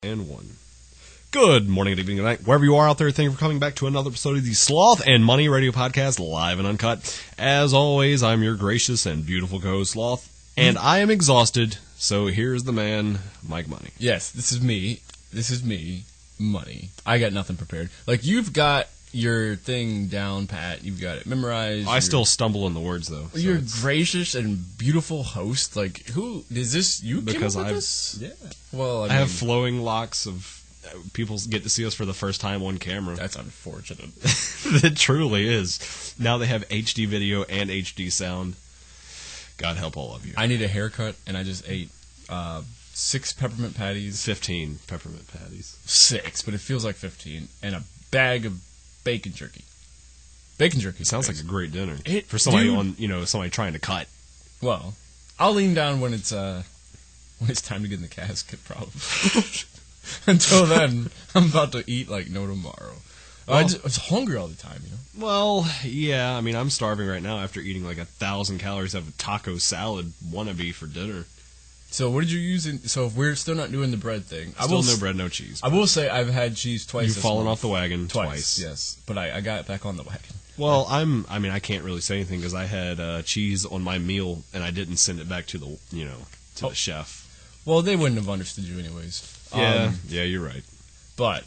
And one. Good morning, good evening, good night. Wherever you are out there, thank you for coming back to another episode of the Sloth and Money Radio Podcast, live and uncut. As always, I'm your gracious and beautiful co-host, Sloth, and I am exhausted, so here's the man, Mike Money. Yes, this is me. This is me, Money. I got nothing prepared. Like, you've got your thing down, Pat. You've got it memorized. I still stumble in the words, though. So you're a gracious and beautiful host. Like, who is this? You because came up with this? Yeah. Well, I have flowing locks of people get to see us for the first time on camera. That's unfortunate. It truly is. Now they have HD video and HD sound. God help all of you. I need a haircut, and I just ate 6 peppermint patties. 15 peppermint patties. 6, but it feels like 15, and a bag of bacon jerky. Bacon jerky sounds like a great dinner for somebody somebody trying to cut. Well, I'll lean down when it's time to get in the casket, probably. Until then, I'm about to eat like no tomorrow. Well, I was hungry all the time, you know. Well, yeah. I mean, I'm starving right now after eating like 1,000 calories of a taco salad wannabe for dinner. So what did you use? So if we're still not doing the bread thing, Still no bread, no cheese. I will say I've had cheese twice. You've fallen off the wagon twice. Yes, but I got back on the wagon. Well, I can't really say anything because I had cheese on my meal and I didn't send it back to the the chef. Well, they wouldn't have understood you anyways. Yeah, you're right. But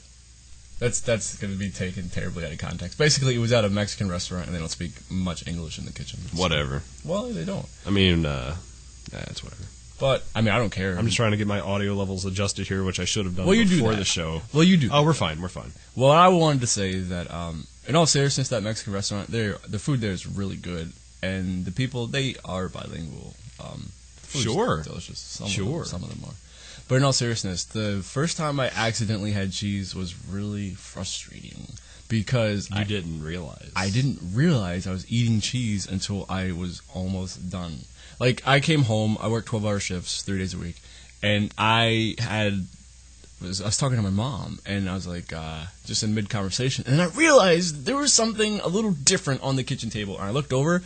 that's going to be taken terribly out of context. Basically, it was at a Mexican restaurant and they don't speak much English in the kitchen. So. Whatever. Well, they don't. I mean, it's whatever. But, I mean, I don't care. I'm just trying to get my audio levels adjusted here, which I should have done before the show. Well, you do that. Oh, we're fine. Well, I wanted to say that, in all seriousness, that Mexican restaurant, the food there is really good. And the people, they are bilingual. Sure. Delicious. Some of them are. But in all seriousness, the first time I accidentally had cheese was really frustrating. Because I didn't realize. I didn't realize I was eating cheese until I was almost done. Like, I came home, I worked 12-hour shifts 3 days a week, and I was talking to my mom, and I was like, just in mid-conversation, and I realized there was something a little different on the kitchen table, and I looked over,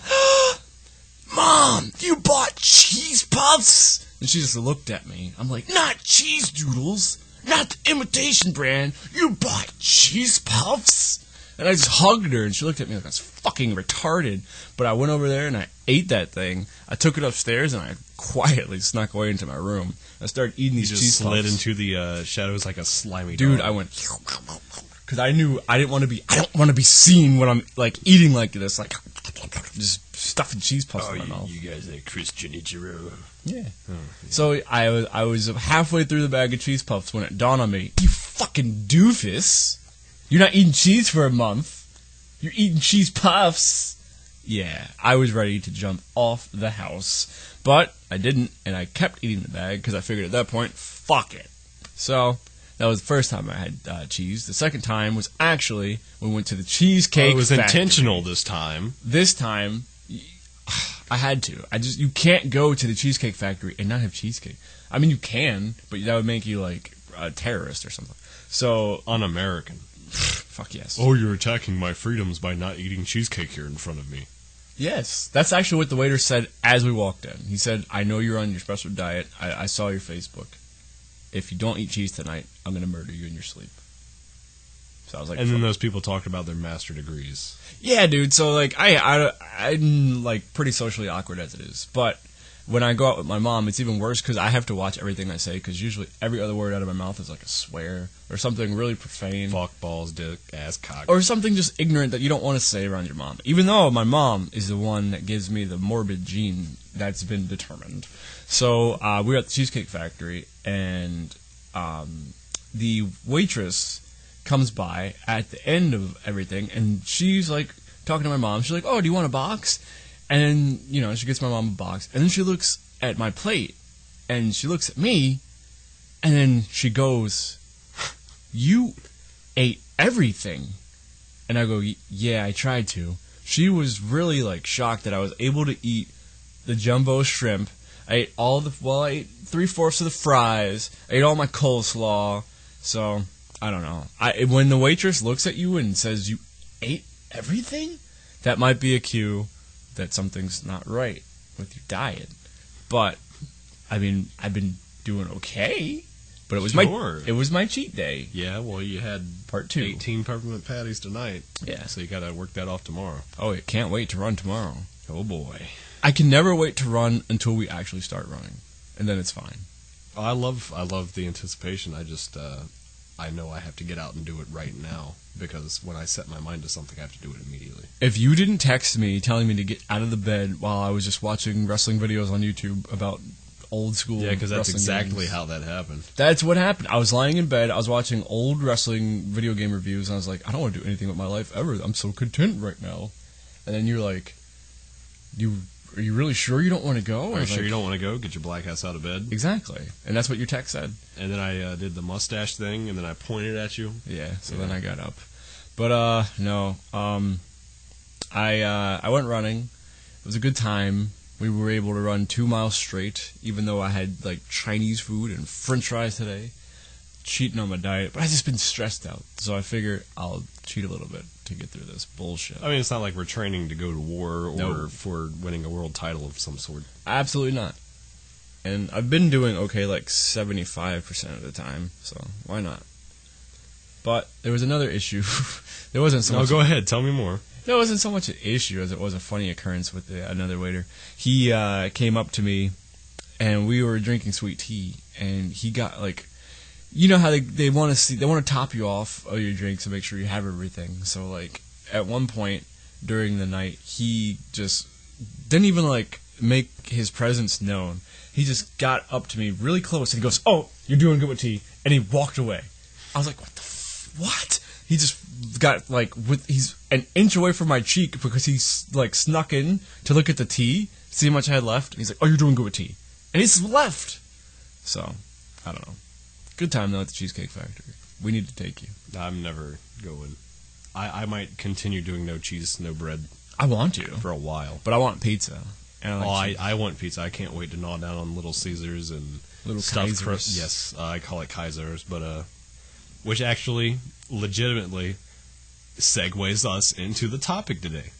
Mom, you bought cheese puffs? And she just looked at me. I'm like, not cheese doodles, not the imitation brand, you bought cheese puffs? And I just hugged her, and she looked at me like I was fucking retarded. But I went over there, and I ate that thing. I took it upstairs, and I quietly snuck away into my room. I started eating these cheese puffs. You just slid into the shadows like a slimy dog. Dude, I went... Because I knew I don't want to be seen when I'm, like, eating like this. Like, just stuffing cheese puffs in my mouth. You guys are Christian Ichiro. Yeah. Oh, yeah. So I was halfway through the bag of cheese puffs when it dawned on me, you fucking doofus. You're not eating cheese for a month. You're eating cheese puffs. Yeah, I was ready to jump off the house. But I didn't, and I kept eating the bag because I figured at that point, fuck it. So that was the first time I had cheese. The second time was actually when we went to the Cheesecake Factory. It was intentional this time. This time, I had to. You can't go to the Cheesecake Factory and not have cheesecake. I mean, you can, but that would make you like a terrorist or something. So un-American. Fuck yes. Oh, you're attacking my freedoms by not eating cheesecake here in front of me. Yes. That's actually what the waiter said as we walked in. He said, I know you're on your special diet. I saw your Facebook. If you don't eat cheese tonight, I'm going to murder you in your sleep. So I was like... And then those people talked about their master degrees. Yeah, dude. So, like, I'm, like, pretty socially awkward as it is. But when I go out with my mom, it's even worse because I have to watch everything I say because usually every other word out of my mouth is like a swear or something really profane. Fuck, balls, dick, ass, cock. Or something just ignorant that you don't want to say around your mom. Even though my mom is the one that gives me the morbid gene that's been determined. So we were at the Cheesecake Factory and the waitress comes by at the end of everything and she's like talking to my mom. She's like, oh, do you want a box? And, she gets my mom a box. And then she looks at my plate. And she looks at me. And then she goes, you ate everything. And I go, yeah, I tried to. She was really, like, shocked that I was able to eat the jumbo shrimp. I ate I ate 3/4 of the fries. I ate all my coleslaw. So, I don't know. When the waitress looks at you and says you ate everything, that might be a cue that something's not right with your diet. But, I mean, I've been doing okay. But it was Sure. it was my cheat day. Yeah, well, you had Part 2. 18 peppermint patties tonight. Yeah. So you got to work that off tomorrow. Oh, I can't wait to run tomorrow. Oh, boy. I can never wait to run until we actually start running, and then it's fine. I love the anticipation. I just, I know I have to get out and do it right now, because when I set my mind to something, I have to do it immediately. If you didn't text me telling me to get out of the bed while I was just watching wrestling videos on YouTube about old school Yeah, because that's wrestling exactly games, how that happened. that's what happened. I was lying in bed, I was watching old wrestling video game reviews, and I was like, I don't want to do anything with my life ever. I'm so content right now. And then you're like, are you really sure you don't want to go? Are you sure you don't want to go? Get your black ass out of bed. Exactly. And that's what your text said. And then I did the mustache thing, and then I pointed at you. Yeah, so then I got up. But, no. I went running. It was a good time. We were able to run 2 miles straight, even though I had, like, Chinese food and french fries today. Cheating on my diet. But I've just been stressed out. So I figure I'll cheat a little bit to get through this bullshit. I mean, it's not like we're training to go to war or No. for winning a world title of some sort. Absolutely not. And I've been doing okay like 75% of the time, so why not? But there was another issue. There wasn't so much. Go ahead. Tell me more. There wasn't so much an issue as it was a funny occurrence with another waiter. He came up to me, and we were drinking sweet tea, and he got like, you know how they want to top you off of your drinks and make sure you have everything. So like at one point during the night, he just didn't even like make his presence known. He just got up to me really close and he goes, "Oh, you're doing good with tea," and he walked away. I was like, "What?" He just got like he's an inch away from my cheek because he's like snuck in to look at the tea, see how much I had left. And he's like, "Oh, you're doing good with tea," and he's left. So I don't know. Good time though at the Cheesecake Factory. We need to take you. I'm never going. I might continue doing no cheese, no bread I want to, for a while. but I want pizza. And I like I want pizza. I can't wait to gnaw down on Little Caesars and Little stuffed Kaisers. crust. Yes, I call it Kaisers, but which actually legitimately segues us into the topic today.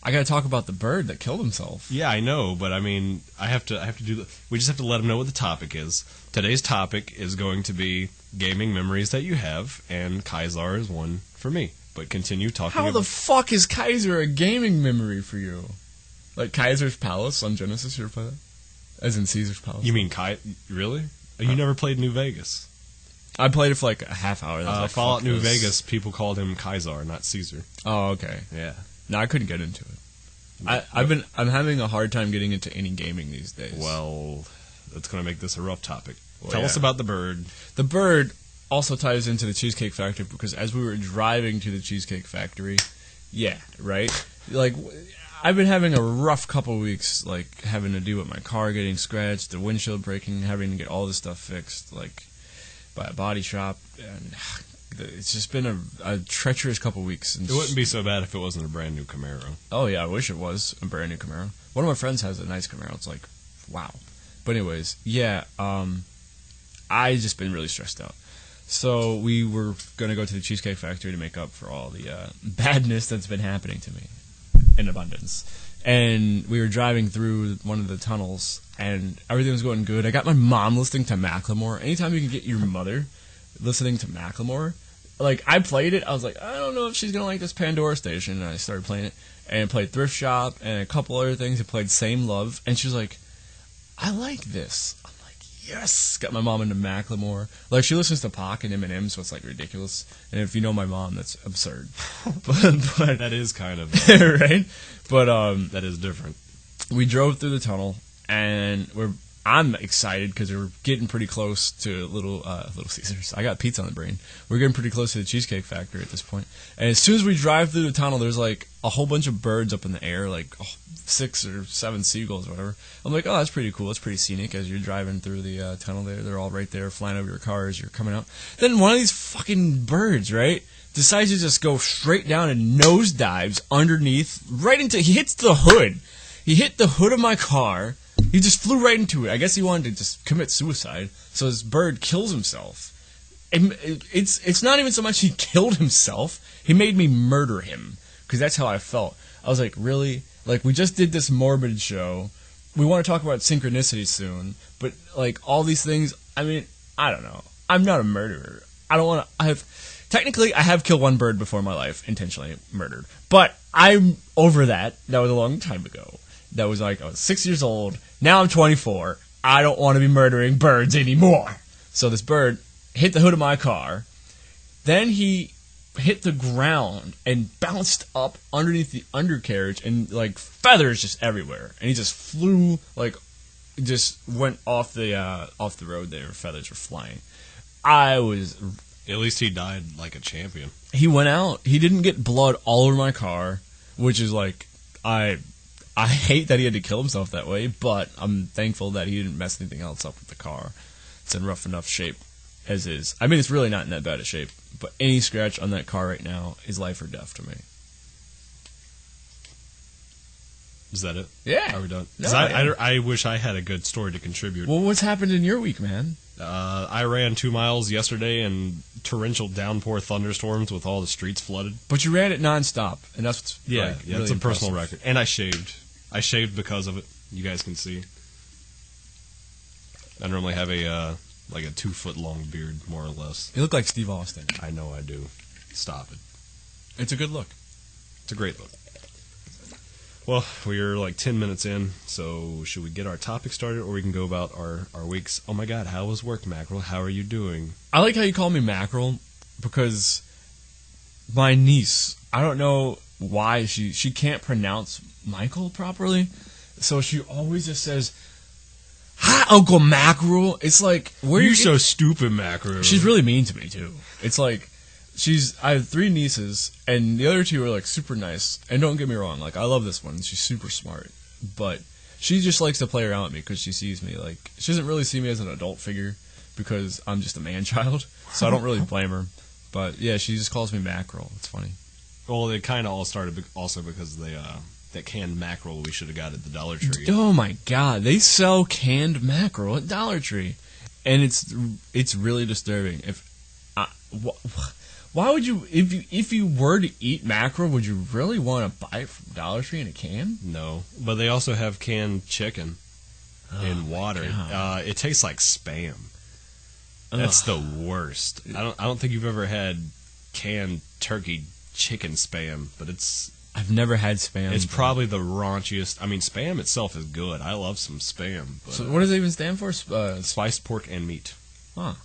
I gotta talk about the bird that killed himself. Yeah, I know, but I mean, I have to do. We just have to let them know what the topic is. Today's topic is going to be gaming memories that you have, and Kaiser is one for me. But continue talking. How the fuck is Kaiser a gaming memory for you? Like Kaiser's Palace on Genesis, you ever play that? As in Caesar's Palace. You mean Really? You never played New Vegas? I played it for like a half hour. Like, Fallout New this. Vegas, people called him Kaiser, not Caesar. Oh, okay. Yeah. No, I couldn't get into it. I'm having a hard time getting into any gaming these days. Well, that's going to make this a rough topic. Well, Tell us about the bird. The bird also ties into the Cheesecake Factory because as we were driving to the Cheesecake Factory, yeah, right? Like, I've been having a rough couple weeks, like, having to deal with my car getting scratched, the windshield breaking, having to get all this stuff fixed, like, by a body shop, and it's just been a treacherous couple weeks. It wouldn't be so bad if it wasn't a brand new Camaro. Oh, yeah, I wish it was a brand new Camaro. One of my friends has a nice Camaro. It's like, wow. But anyways, yeah, I just been really stressed out. So we were going to go to the Cheesecake Factory to make up for all the badness that's been happening to me in abundance. And we were driving through one of the tunnels, and everything was going good. I got my mom listening to Macklemore. Anytime you can get your mother listening to Macklemore, like, I played it. I was like, I don't know if she's going to like this Pandora station. And I started playing it, and played Thrift Shop and a couple other things. I played Same Love, and she was like, I like this. I'm like, yes. Got my mom into Macklemore. Like, she listens to Pac and Eminem, so it's, like, ridiculous. And if you know my mom, that's absurd. but That is kind of... right? But that is different. we drove through the tunnel, and I'm excited because we're getting pretty close to Little Caesars. I got pizza on the brain. We're getting pretty close to the Cheesecake Factory at this point. And as soon as we drive through the tunnel, there's like a whole bunch of birds up in the air, like 6 or 7 seagulls or whatever. I'm like, oh, that's pretty cool. It's pretty scenic as you're driving through the tunnel there. They're all right there flying over your car as you're coming out. Then one of these fucking birds, right, decides to just go straight down and nosedives underneath, right into, he hits the hood. He hit the hood of my car. He just flew right into it. I guess he wanted to just commit suicide. So this bird kills himself. It's not even so much he killed himself. He made me murder him. Because that's how I felt. I was like, really? Like, we just did this morbid show. We want to talk about synchronicity soon. But, like, all these things, I mean, I don't know. I'm not a murderer. I don't want to. Technically, I have killed one bird before in my life, intentionally murdered. But I'm over that. That was a long time ago. That was like, I was 6 years old. Now I'm 24. I don't want to be murdering birds anymore. So this bird hit the hood of my car. Then he hit the ground and bounced up underneath the undercarriage, and like feathers just everywhere. And he just flew, like, just went off the road there. Feathers were flying. At least he died like a champion. He went out. He didn't get blood all over my car, which is like, I hate that he had to kill himself that way, but I'm thankful that he didn't mess anything else up with the car. It's in rough enough shape as is. I mean, it's really not in that bad a shape, but any scratch on that car right now is life or death to me. Is that it? Yeah. Are we done? No, I wish I had a good story to contribute. Well, what's happened in your week, man? I ran 2 miles yesterday in torrential downpour thunderstorms with all the streets flooded. But you ran it nonstop, and that's what's Yeah, really it's a personal impressive. record. And I shaved. I shaved because of it. You guys can see. I normally have a 2-foot long beard, more or less. You look like Steve Austin. I know I do. Stop it. It's a good look. It's a great look. Well, we're like 10 minutes in, so should we get our topic started, or we can go about our weeks? Oh my god, how was work, Mackerel? How are you doing? I like how you call me Mackerel, because my niece, I don't know why, she can't pronounce Michael properly, so she always just says, "Hi, Uncle Mackerel." It's like, You're so stupid, Mackerel. She's really mean to me, too. It's like, I have 3 nieces, and the other 2 are, like, super nice. And don't get me wrong, like, I love this one. She's super smart. But she just likes to play around with me because she sees me, like, she doesn't really see me as an adult figure because I'm just a man-child. So I don't really blame her. But, yeah, she just calls me Mackerel. It's funny. Well, it kind of all started also because that canned mackerel we should have got at the Dollar Tree. Oh, my God. They sell canned mackerel at Dollar Tree. And it's really disturbing. Why would you, if you were to eat mackerel, would you really want to buy it from Dollar Tree in a can? No, but they also have canned chicken in water. It tastes like Spam. That's the worst. I don't think you've ever had canned turkey chicken Spam, but I've never had Spam. It's probably the raunchiest. I mean, Spam itself is good. I love some Spam. But, so what does it even stand for? Spiced pork and meat. Huh.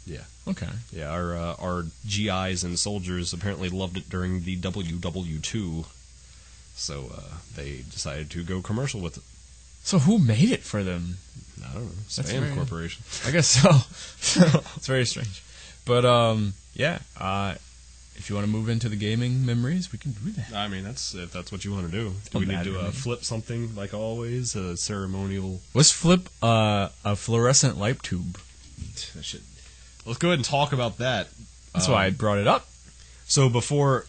Yeah. Okay. Yeah, our GIs and soldiers apparently loved it during the WW2, so they decided to go commercial with it. So who made it for them? I don't know. Spam Corporation. I guess so. It's very strange. But, yeah, if you want to move into the gaming memories, we can do that. I mean, if that's what you want to do. Do we need to flip something, like always, a ceremonial... Let's flip a fluorescent light tube. Let's go ahead and talk about that. That's why I brought it up. So before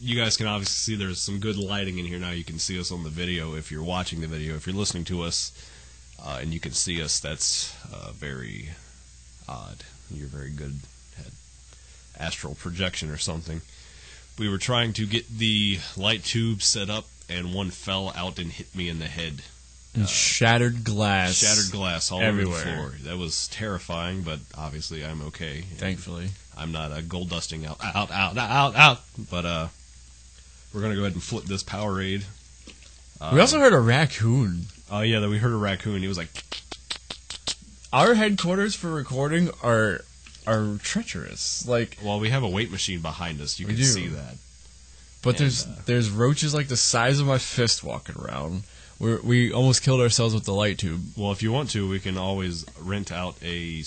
you guys can obviously see there's some good lighting in here now. You can see us on the video if you're watching the video. If you're listening to us and you can see us, that's very odd. You're very good at astral projection or something. We were trying to get the light tube set up, and one fell out and hit me in the head. And shattered glass. All everywhere. over the floor. That was terrifying, but obviously I'm okay. Thankfully. I'm not gold dusting out. But we're going to go ahead and flip this Powerade. We also heard a raccoon. Oh, yeah, we heard a raccoon. He was like... Our headquarters for recording are treacherous. Like, well, we have a weight machine behind us. You can see that. But there's roaches like the size of my fist walking around. We almost killed ourselves with the light tube. Well, if you want to, we can always rent out they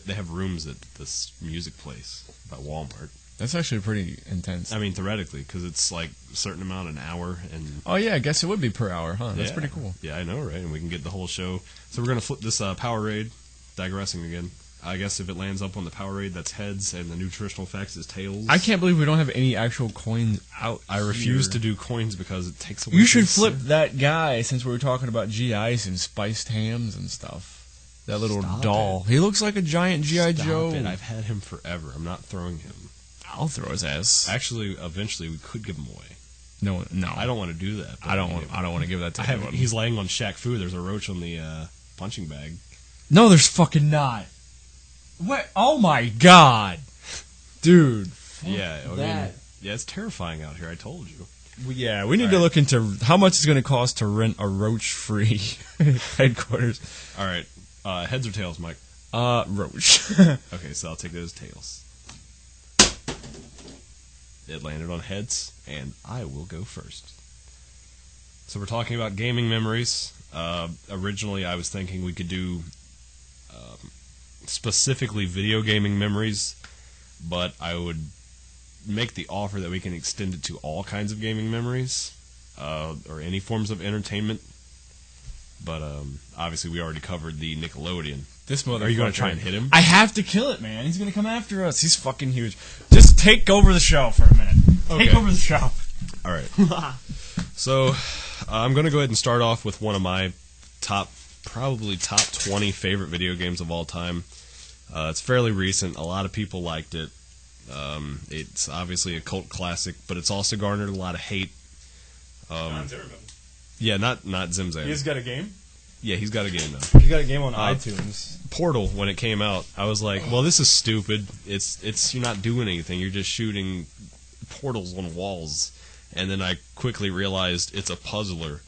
have rooms at this music place by Walmart. That's actually pretty intense. I mean, theoretically, because it's like a certain amount an hour. And oh, yeah, I guess it would be per hour, huh? That's pretty cool. Yeah, I know, right? And we can get the whole show. So we're going to flip this Powerade, digressing again. I guess if it lands up on the Powerade, that's heads, and the nutritional facts is tails. I can't believe we don't have any actual coins out. I refuse to do coins because it takes away. You should flip that guy, since we were talking about GIs and spiced hams and stuff. That little doll. He looks like a giant GI Joe. I've had him forever. I'm not throwing him. I'll throw his ass. Actually, eventually we could give him away. No. I don't want to do that. I don't want to give that to anyone. He's laying on Shaq Fu. There's a roach on the punching bag. No, there's fucking not. What? Oh my god, dude. Yeah, I that. mean, yeah, it's terrifying out here. I told you. Yeah, we need to look into how much it's going to cost to rent a roach-free headquarters. All right, heads or tails, Mike? Roach. Okay, so I'll take those tails. It landed on heads, and I will go first. So we're talking about gaming memories. Originally, I was thinking we could do specifically video gaming memories, but I would make the offer that we can extend it to all kinds of gaming memories, or any forms of entertainment. But obviously, we already covered the Nickelodeon. This motherfucker. Are you going to try and hit him? I have to kill it, man. He's going to come after us. He's fucking huge. Just take over the show for a minute. Okay. Take over the show. All right. So, I'm going to go ahead and start off with one of my probably top 20 favorite video games of all time. It's fairly recent. A lot of people liked it. It's obviously a cult classic, but it's also garnered a lot of hate. Yeah, not Zimzam. He's got a game? Yeah, he's got a game now. He's got a game on iTunes. Portal, when it came out, I was like, well, this is stupid. It's you're not doing anything. You're just shooting portals on walls. And then I quickly realized it's a puzzler,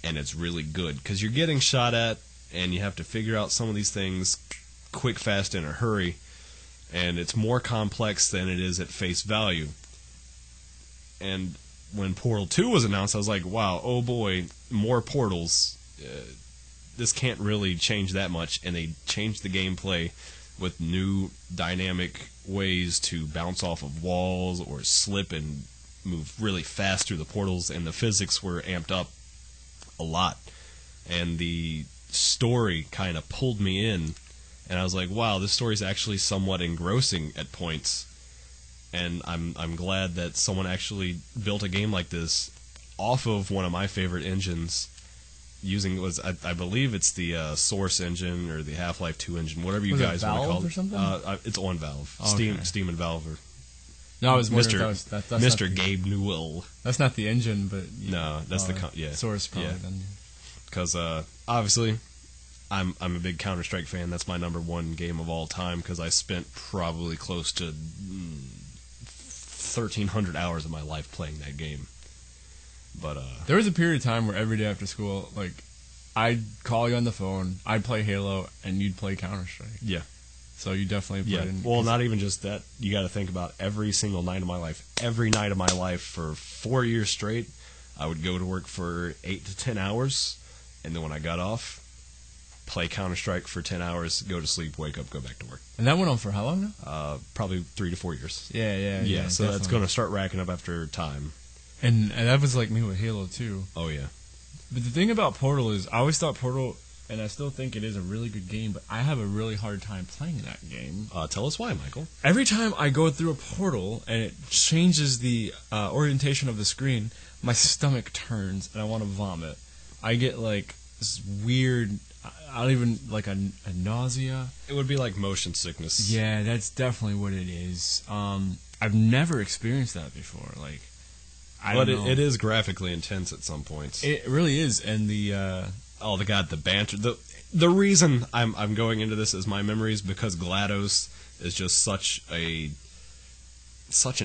and it's really good. Because you're getting shot at, and you have to figure out some of these things quick, fast, in a hurry. And it's more complex than it is at face value. And when Portal 2 was announced, I was like, wow, oh boy, more portals. This can't really change that much. And they changed the gameplay with new dynamic ways to bounce off of walls or slip and move really fast through the portals. And the physics were amped up a lot. And the story kind of pulled me in. And I was like, wow, this story's actually somewhat engrossing at points. And I'm glad that someone actually built a game like this off of one of my favorite engines. I believe it's the Source engine or the Half-Life 2 engine, whatever you guys want to call it. or something? It's on Valve. Oh, okay. Steam and Valve. No, I was Mr. That's Mr. Gabe Newell. That's not the engine, but No, that's Source probably. Yeah. Then. Because obviously, I'm a big Counter-Strike fan. That's my number one game of all time because I spent probably close to 1,300 hours of my life playing that game. But there was a period of time where every day after school, like, I'd call you on the phone, I'd play Halo, and you'd play Counter-Strike. Yeah. So you definitely played in. Well, not even just that. You got to think about every single night of my life. Every night of my life for 4 years straight, I would go to work for 8 to 10 hours, and then when I got off, play Counter-Strike for 10 hours, go to sleep, wake up, go back to work. And that went on for how long now? Probably 3 to 4 years. Yeah. So definitely. that's going to start racking up after time. And that was like me with Halo too. Oh, yeah. But the thing about Portal is, I always thought Portal, and I still think it is a really good game, but I have a really hard time playing that game. Tell us why, Michael. Every time I go through a portal and it changes the orientation of the screen, my stomach turns and I want to vomit. I get like this weird, I don't even, like a nausea. It would be like motion sickness. Yeah, that's definitely what it is. I've never experienced that before. Like, I don't know. It is graphically intense at some points. It really is, and the the banter. The reason I'm going into this as my memories because GLaDOS is just such an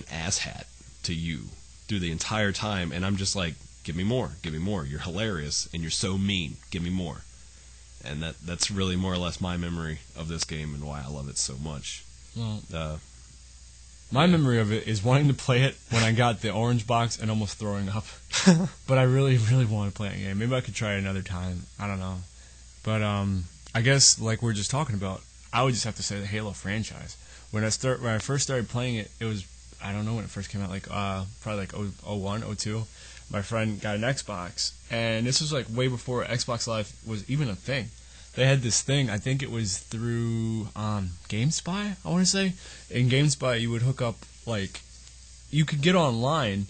asshat to you through the entire time, and I'm just like, give me more. You're hilarious, and you're so mean. Give me more. And that's really more or less my memory of this game and why I love it so much. Well, my memory of it is wanting to play it when I got the orange box and almost throwing up. But I really, really want to play that game. Maybe I could try it another time. I don't know. But I guess, like we were just talking about, I would just have to say the Halo franchise. When I first started playing it, it was, I don't know when it first came out, like probably like 01, 02. My friend got an Xbox, and this was like way before Xbox Live was even a thing. They had this thing, I think it was through GameSpy, I want to say. In GameSpy, you would hook up, like, you could get online.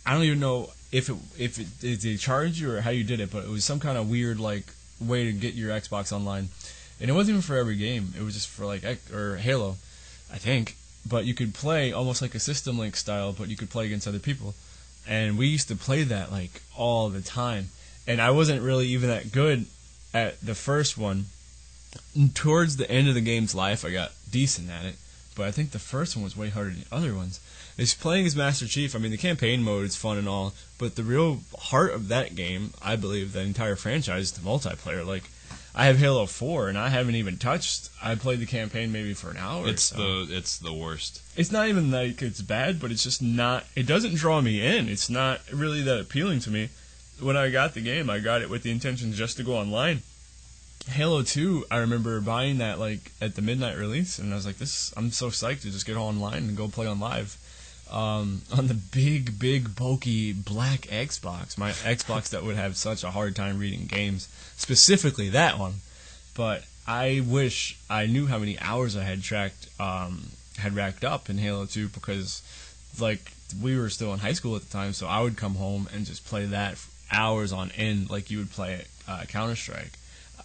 I don't even know if they charged you or how you did it, but it was some kind of weird, like, way to get your Xbox online. And it wasn't even for every game. It was just for, like, or Halo, I think. But you could play almost like a System Link style, but you could play against other people. And we used to play that, like, all the time. And I wasn't really even that good at the first one, towards the end of the game's life, I got decent at it, but I think the first one was way harder than the other ones. It's playing as Master Chief. I mean, the campaign mode is fun and all, but the real heart of that game, I believe, the entire franchise, is the multiplayer. Like, I have Halo 4, and I haven't even touched. I played the campaign maybe for an hour. It's the worst. It's not even like it's bad, but it's just not. It doesn't draw me in. It's not really that appealing to me. When I got the game, I got it with the intention just to go online. Halo 2, I remember buying that like at the midnight release, and I was like, I'm so psyched to just get online and go play on live. On the big, bulky black Xbox, my Xbox that would have such a hard time reading games, specifically that one. But I wish I knew how many hours I had racked up in Halo 2, because like we were still in high school at the time, so I would come home and just play that for hours on end, like you would play Counter-Strike.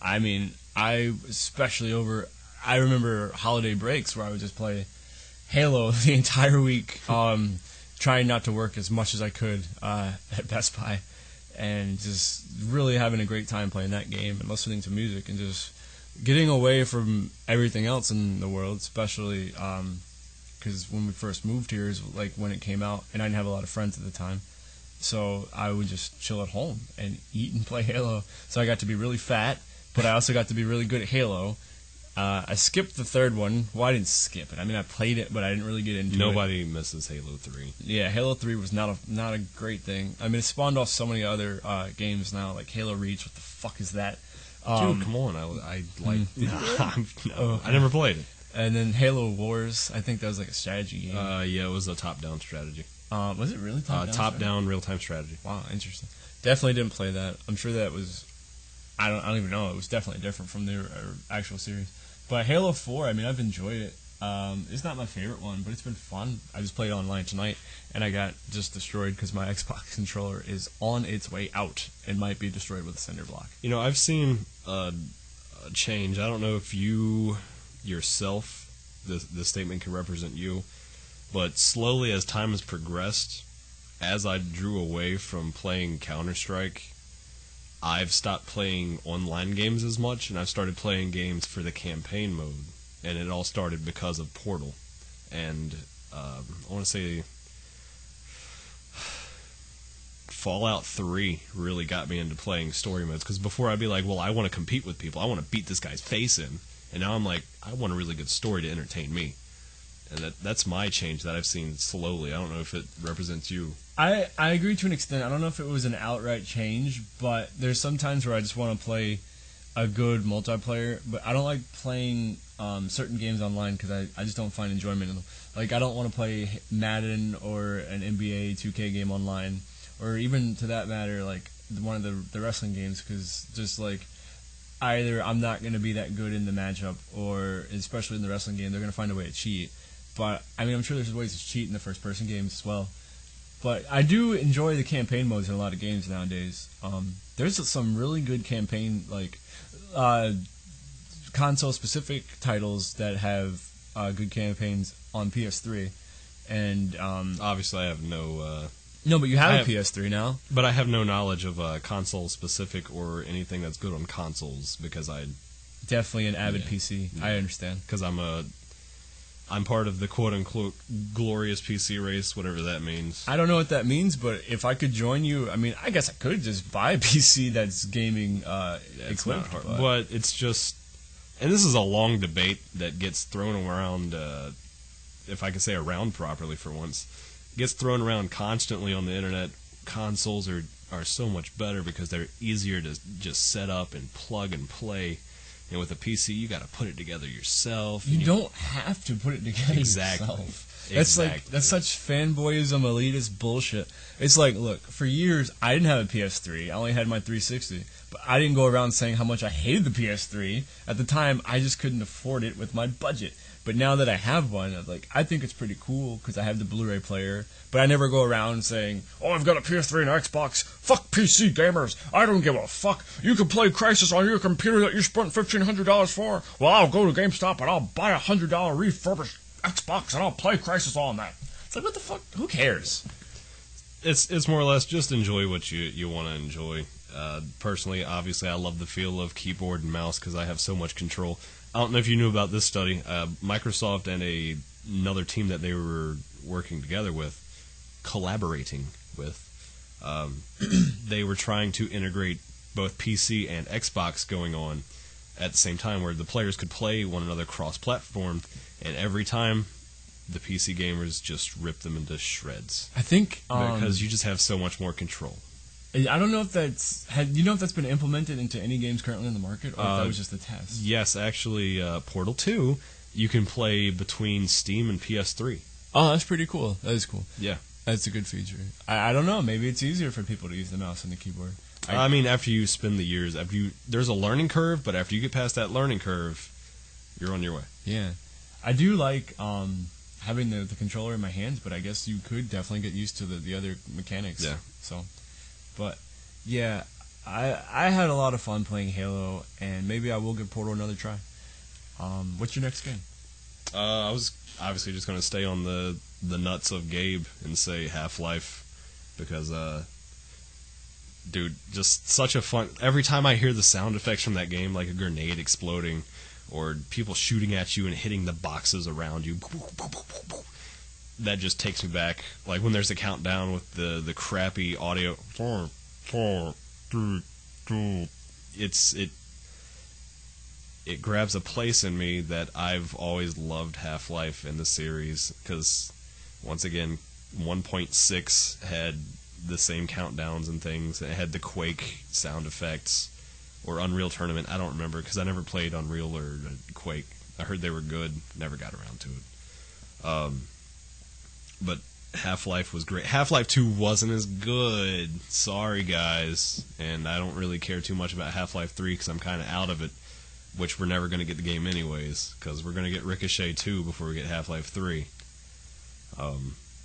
I mean, I remember holiday breaks where I would just play Halo the entire week, trying not to work as much as I could at Best Buy, and just really having a great time playing that game and listening to music and just getting away from everything else in the world, especially because when we first moved here is like when it came out, and I didn't have a lot of friends at the time, so I would just chill at home and eat and play Halo. So I got to be really fat, but I also got to be really good at Halo. I skipped the third one. Well, I didn't skip it. I mean, I played it, but I didn't really get into it. Nobody misses Halo 3. Yeah, Halo 3 was not a great thing. I mean, it spawned off so many other games now, like Halo Reach. What the fuck is that? Dude, come on. I never played it. And then Halo Wars, I think that was like a strategy game. Yeah, it was a top-down strategy. Was it really top-down? Top-down real-time strategy. Wow, interesting. Definitely didn't play that. I'm sure that was... I don't even know. It was definitely different from the actual series. But Halo 4, I mean, I've enjoyed it. It's not my favorite one, but it's been fun. I just played it online tonight, and I got just destroyed because my Xbox controller is on its way out and might be destroyed with a cinder block. You know, I've seen a change. I don't know if you yourself, the statement can represent you, but slowly as time has progressed, as I drew away from playing Counter-Strike, I've stopped playing online games as much, and I've started playing games for the campaign mode. And it all started because of Portal. And I want to say Fallout 3 really got me into playing story modes. Because before I'd be like, well, I want to compete with people. I want to beat this guy's face in. And now I'm like, I want a really good story to entertain me. And that's my change that I've seen slowly. I don't know if it represents you. I agree to an extent. I don't know if it was an outright change, but there's some times where I just want to play a good multiplayer, but I don't like playing certain games online because I just don't find enjoyment in them. Like, I don't want to play Madden or an NBA 2K game online, or even, to that matter, like one of the wrestling games, because just like either I'm not going to be that good in the matchup, or especially in the wrestling game, they're going to find a way to cheat. But, I mean, I'm sure there's ways to cheat in the first-person games as well. But I do enjoy the campaign modes in a lot of games nowadays. There's some really good campaign, like, console-specific titles that have good campaigns on PS3. And obviously I have no... no, but you have a PS3 now. But I have no knowledge of console-specific or anything that's good on consoles, because I... Definitely an avid PC. Yeah. I understand. Because I'm part of the quote-unquote glorious PC race, whatever that means. I don't know what that means, but if I could join you, I mean, I guess I could just buy a PC that's gaming equipped. But it's just... And this is a long debate that gets thrown around, if I can say around properly for once, gets thrown around constantly on the internet. Consoles are so much better because they're easier to just set up and plug and play. And with a PC, you got to put it together yourself. You don't have to put it together yourself. That's such fanboyism, elitist bullshit. It's like, look, for years I didn't have a PS3. I only had my 360. But I didn't go around saying how much I hated the PS3. At the time, I just couldn't afford it with my budget. But now that I have one, I think it's pretty cool because I have the Blu-ray player. But I never go around saying, oh, I've got a PS3 and an Xbox. Fuck PC gamers. I don't give a fuck. You can play Crysis on your computer that you spent $1,500 for. Well, I'll go to GameStop and I'll buy a $100 refurbished Xbox and I'll play Crysis on that. It's like, what the fuck? Who cares? It's more or less just enjoy what you want to enjoy. Personally, obviously, I love the feel of keyboard and mouse because I have so much control. I don't know if you knew about this study. Microsoft and another team that they were working together with, collaborating with, they were trying to integrate both PC and Xbox going on at the same time, where the players could play one another cross-platform, and every time the PC gamers just rip them into shreds. I think because you just have so much more control. I don't know if that's been implemented into any games currently in the market, or if that was just a test. Yes, actually, Portal 2, you can play between Steam and PS3. Oh, that's pretty cool. That is cool. Yeah. That's a good feature. I don't know. Maybe it's easier for people to use the mouse and the keyboard. I mean, after you spend the years, there's a learning curve, but after you get past that learning curve, you're on your way. Yeah. I do like having the controller in my hands, but I guess you could definitely get used to the other mechanics. Yeah. So, but yeah, I had a lot of fun playing Halo, and maybe I will give Portal another try. What's your next game? I was obviously just going to stay on the nuts of Gabe and say Half-Life, because dude, just such a fun. Every time I hear the sound effects from that game, like a grenade exploding, or people shooting at you and hitting the boxes around you, that just takes me back. Like when there's a countdown with the crappy audio. 4, 4, 3, 2. It grabs a place in me that I've always loved Half-Life in the series, because once again, 1.6 had the same countdowns and things. It had the Quake sound effects, or Unreal Tournament. I don't remember because I never played Unreal or Quake. I heard they were good, never got around to it. But Half-Life was great. Half-Life 2 wasn't as good. Sorry, guys. And I don't really care too much about Half-Life 3 because I'm kind of out of it, which we're never going to get the game anyways, because we're going to get Ricochet 2 before we get Half-Life 3.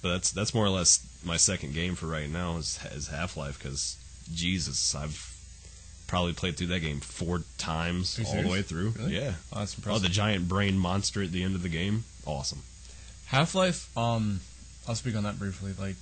But that's more or less my second game for right now is Half-Life, because Jesus, I've probably played through that game 4 times all the way through. Really? Yeah. Oh, that's impressive. The giant brain monster at the end of the game, awesome. Half-Life, I'll speak on that briefly. Like,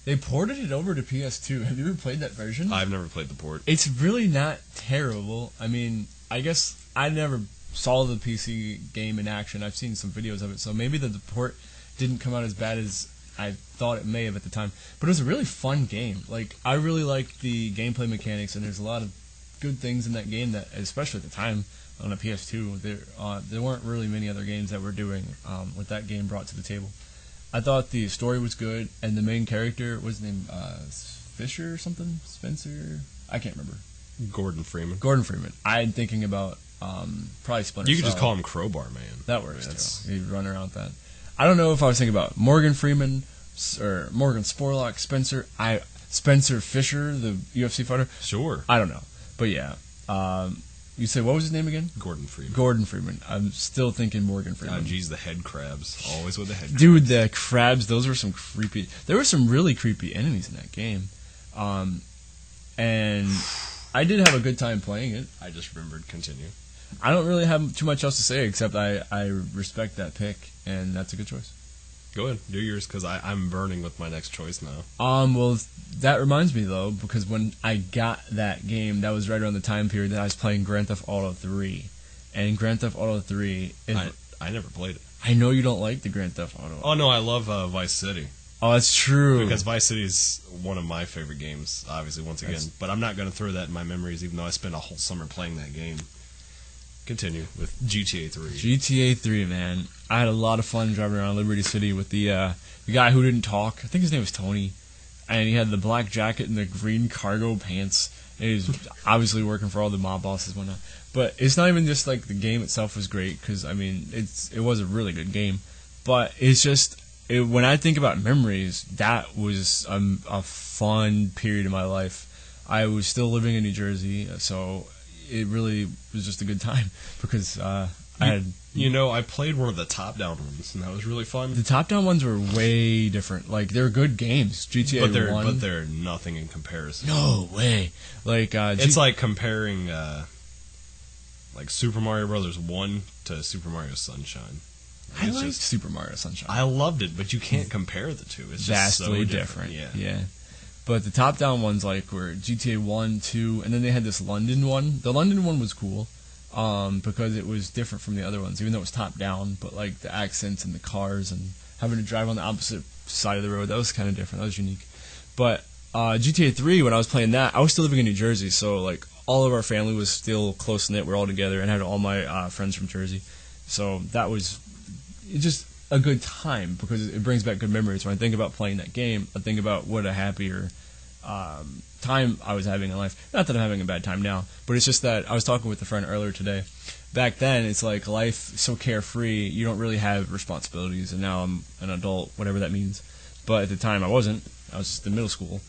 they ported it over to PS2. Have you ever played that version? I've never played the port. It's really not terrible. I mean, I guess I never saw the PC game in action. I've seen some videos of it, so maybe the port didn't come out as bad as I thought it may have at the time. But it was a really fun game. Like, I really liked the gameplay mechanics, and there's a lot of good things in that game that, especially at the time, on a PS2, there weren't really many other games that were doing what that game brought to the table. I thought the story was good, and the main character was named Fisher or something? Spencer? I can't remember. Gordon Freeman. I'm thinking about probably Splinter Cell. You could just call him Crowbar Man. That works too. He'd run around with that. I don't know if I was thinking about Morgan Freeman or Morgan Spurlock, Spencer Fisher, the UFC fighter. Sure. I don't know. But yeah. You say, what was his name again? Gordon Freeman. I'm still thinking Morgan Freeman. Oh, geez, the head crabs. Always with the head crabs. Dude, the crabs, those were some creepy... There were some really creepy enemies in that game. And I did have a good time playing it. I just remembered. Continue. I don't really have too much else to say, except I respect that pick, and that's a good choice. Go ahead, do yours, because I'm burning with my next choice now. Well, that reminds me, though, because when I got that game, that was right around the time period that I was playing Grand Theft Auto 3. And Grand Theft Auto 3... I never played it. I know you don't like the Grand Theft Auto. Oh, no, I love Vice City. Oh, that's true. Because Vice City is one of my favorite games, obviously, once again. But I'm not going to throw that in my memories, even though I spent a whole summer playing that game. Continue with GTA 3. GTA 3, man. I had a lot of fun driving around Liberty City with the guy who didn't talk. I think his name was Tony. And he had the black jacket and the green cargo pants. And he was obviously working for all the mob bosses and whatnot. But it's not even just like the game itself was great, because, I mean, it was a really good game. But it's just, when I think about memories, that was a fun period of my life. I was still living in New Jersey, so... It really was just a good time because I played one of the top-down ones, and that was really fun. The top-down ones were way different. Like, they were good games. GTA 1. But they're nothing in comparison. No way. Like, it's like comparing like Super Mario Brothers 1 to Super Mario Sunshine. I liked Super Mario Sunshine. I loved it, but you can't compare the two. It's just vastly so different. Yeah. But the top-down ones like were GTA 1, 2, and then they had this London one. The London one was cool because it was different from the other ones, even though it was top-down. But like the accents and the cars and having to drive on the opposite side of the road, that was kind of different. That was unique. But GTA 3, when I was playing that, I was still living in New Jersey, so like all of our family was still close-knit. We're all together, and I had all my friends from Jersey. So that was just a good time because it brings back good memories. When I think about playing that game, I think about what a happier time I was having in life. Not that I'm having a bad time now, but it's just that I was talking with a friend earlier today. Back then, it's like life so carefree, you don't really have responsibilities, and now I'm an adult, whatever that means. But at the time, I wasn't. I was just in middle school.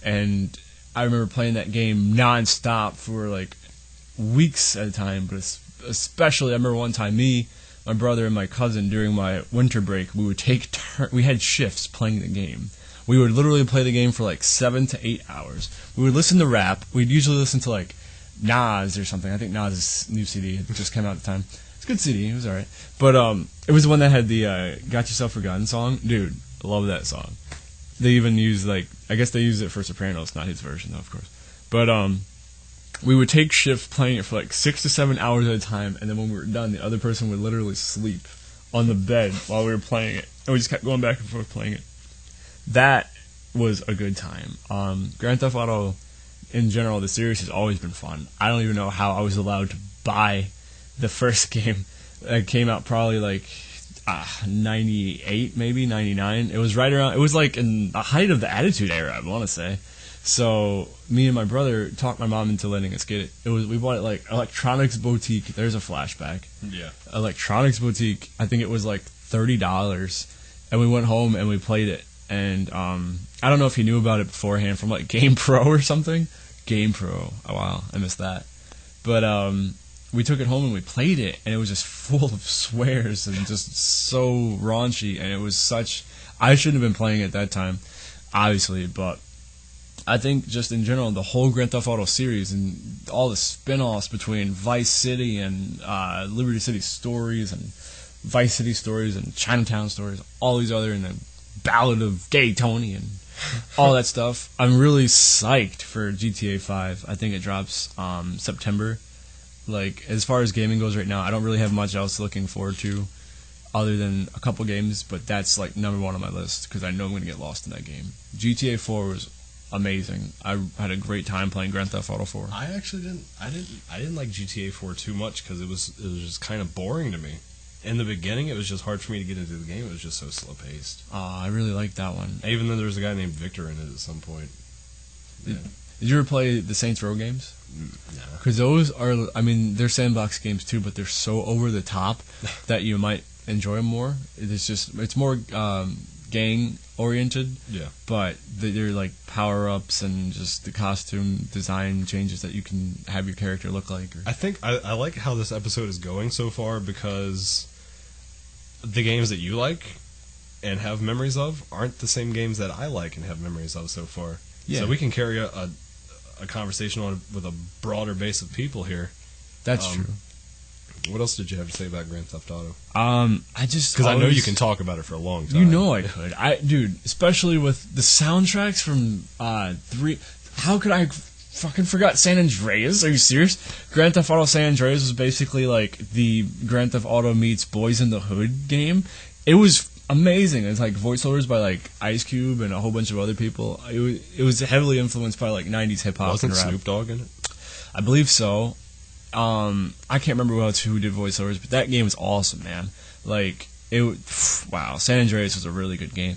And I remember playing that game nonstop for like weeks at a time, but especially, I remember one time my brother, and my cousin, during my winter break, we would take we had shifts playing the game. We would literally play the game for like 7 to 8 hours. We would listen to rap. We'd usually listen to like Nas or something. I think Nas' new CD had just came out at the time. It's a good CD. It was alright. But it was the one that had the Got Yourself Forgotten song. Dude, I love that song. They even used I guess they used it for Sopranos, not his version though, of course. But we would take shifts playing it for like 6 to 7 hours at a time, and then when we were done, the other person would literally sleep on the bed while we were playing it, and we just kept going back and forth playing it. That was a good time. Grand Theft Auto, in general, the series has always been fun. I don't even know how I was allowed to buy the first game. It came out probably like 98, maybe 99. It was right around. It was like in the height of the Attitude Era, I want to say. So me and my brother talked my mom into letting us get it. We bought it like Electronics Boutique. There's a flashback. Yeah. Electronics Boutique. I think it was like $30, and we went home and we played it. And I don't know if he knew about it beforehand from like Game Pro or something. Game Pro. Oh wow, I missed that. But we took it home and we played it, and it was just full of swears and just so raunchy. And it was such. I shouldn't have been playing it at that time, obviously, but I think just in general, the whole Grand Theft Auto series and all the spin-offs between Vice City and Liberty City Stories and Vice City Stories and Chinatown Stories, all these other, and the Ballad of Gay Tony and all that stuff. I'm really psyched for GTA 5. I think it drops September. Like, as far as gaming goes right now, I don't really have much else looking forward to other than a couple games, but that's like number one on my list because I know I'm going to get lost in that game. GTA 4 was amazing. I had a great time playing Grand Theft Auto 4. I actually didn't. I didn't like GTA 4 too much because it was just kind of boring to me. In the beginning, it was just hard for me to get into the game. It was just so slow paced. I really liked that one. Even though there was a guy named Victor in it at some point. Yeah. Did you ever play the Saints Row games? No. Because those are, I mean, they're sandbox games too, but they're so over the top that you might enjoy them more. It's more gang oriented. Yeah. But they're like power ups and just the costume design changes that you can have your character look like. I think I like how this episode is going so far because the games that you like and have memories of aren't the same games that I like and have memories of so far. Yeah. So we can carry a conversation on with a broader base of people here. That's true. What else did you have to say about Grand Theft Auto? Because I know you can talk about it for a long time. You know I could. Dude, especially with the soundtracks from 3. How could I fucking forgot San Andreas? Are you serious? Grand Theft Auto San Andreas was basically like the Grand Theft Auto meets Boys in the Hood game. It was amazing. It's like voiceovers by like Ice Cube and a whole bunch of other people. It was heavily influenced by like 90s hip hop and rap. Wasn't Snoop Dogg in it? I believe so. I can't remember who did voiceovers, but that game was awesome, man. Like wow, San Andreas was a really good game.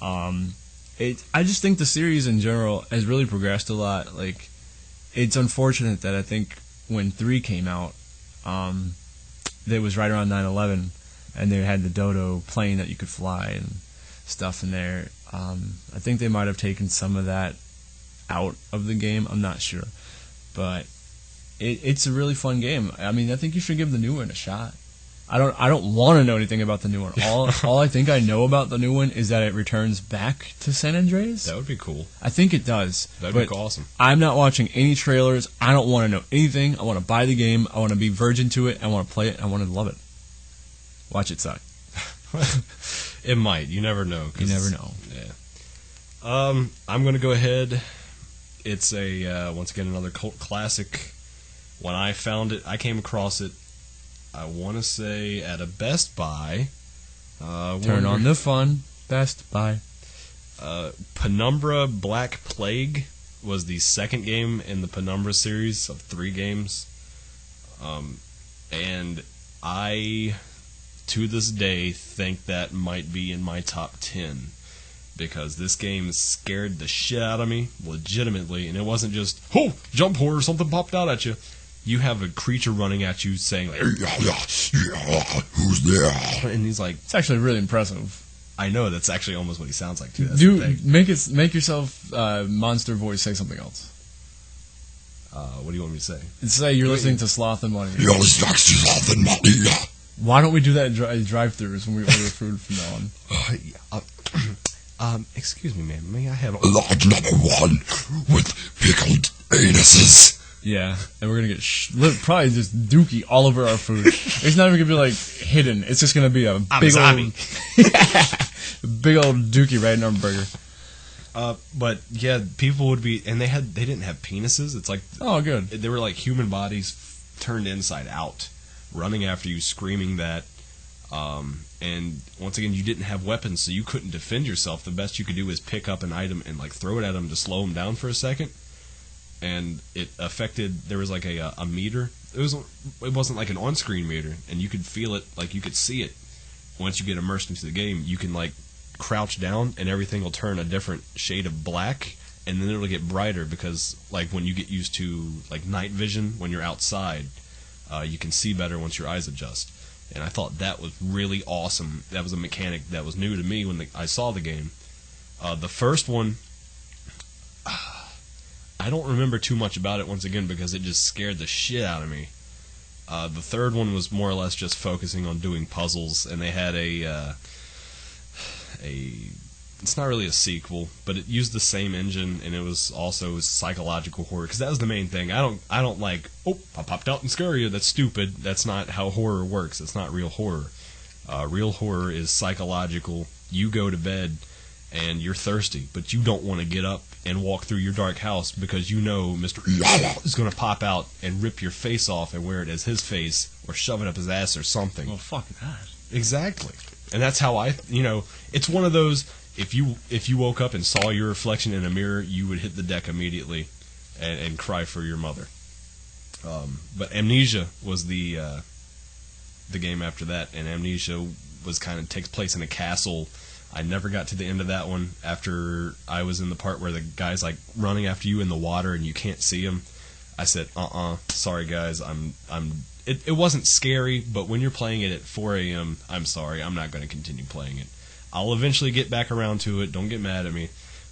I just think the series in general has really progressed a lot. Like, it's unfortunate that I think when 3 came out, it was right around 9/11, and they had the Dodo plane that you could fly and stuff in there. I think they might have taken some of that out of the game. I'm not sure, but it's a really fun game. I mean, I think you should give the new one a shot. I don't want to know anything about the new one. All I think I know about the new one is that it returns back to San Andreas. That would be cool. I think it does. That'd be awesome. I'm not watching any trailers. I don't want to know anything. I want to buy the game. I want to be virgin to it. I want to play it. I want to love it. Watch it suck. It might. You never know. You never know. Yeah. I'm going to go ahead. It's once again, another cult classic. When I found it, I came across it, I want to say, at a Best Buy. Turn on the fun. Best Buy. Penumbra Black Plague was the second game in the Penumbra series of 3 games. And I, to this day, think that might be in my top 10. Because this game scared the shit out of me, legitimately. And it wasn't just, oh, jump horror, something popped out at you. You have a creature running at you saying, like, who's there? And he's like... It's actually really impressive. I know, that's actually almost what he sounds like, too. That's the thing. Make yourself monster voice say something else. What do you want me to say? Say you're listening to Sloth and Money. You're listening to Sloth and Money. Why don't we do that at drive-thrus when we order food from now on? Excuse me, ma'am. May I have a large number 1 with pickled anuses? Yeah, and we're gonna get probably just dookie all over our food. It's not even gonna be like hidden. It's just gonna be a big old, big old dookie right in our burger. But yeah, people would be, and they didn't have penises. It's like, oh, good. They were like human bodies turned inside out, running after you, screaming that. And once again, you didn't have weapons, so you couldn't defend yourself. The best you could do was pick up an item and like throw it at them to slow them down for a second. And it affected. There was like a meter. It wasn't like an on-screen meter, and you could feel it, like you could see it. Once you get immersed into the game, you can like crouch down, and everything will turn a different shade of black, and then it'll get brighter because like when you get used to like night vision when you're outside, you can see better once your eyes adjust. And I thought that was really awesome. That was a mechanic that was new to me when I saw the game. The first one. I don't remember too much about it, once again, because it just scared the shit out of me. The third one was more or less just focusing on doing puzzles, and they had it's not really a sequel, but it used the same engine, and it was also psychological horror, because that was the main thing. I don't like, oh, I popped out and scare you. That's stupid. That's not how horror works. It's not real horror. Real horror is psychological. You go to bed, and you're thirsty, but you don't want to get up and walk through your dark house because you know Mr. is going to pop out and rip your face off and wear it as his face or shove it up his ass or something. Well, fuck that. Exactly. And that's how it's one of those, if you woke up and saw your reflection in a mirror, you would hit the deck immediately and cry for your mother. But Amnesia was the game after that, and Amnesia was takes place in a castle. I never got to the end of that one after I was in the part where the guy's like running after you in the water and you can't see him. I said, sorry guys, it wasn't scary, but when you're playing it at 4 a.m., I'm sorry, I'm not going to continue playing it. I'll eventually get back around to it, don't get mad at me,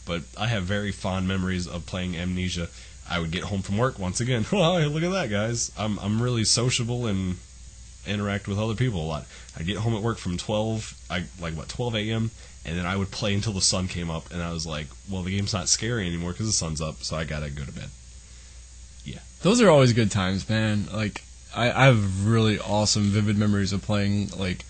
but I have very fond memories of playing Amnesia. I would get home from work once again. Oh, look at that, guys. I'm really sociable and interact with other people a lot. I'd get home at work from 12 a.m., and then I would play until the sun came up, and I was like, well, the game's not scary anymore because the sun's up, so I gotta go to bed. Yeah. Those are always good times, man. Like, I have really awesome, vivid memories of playing, like,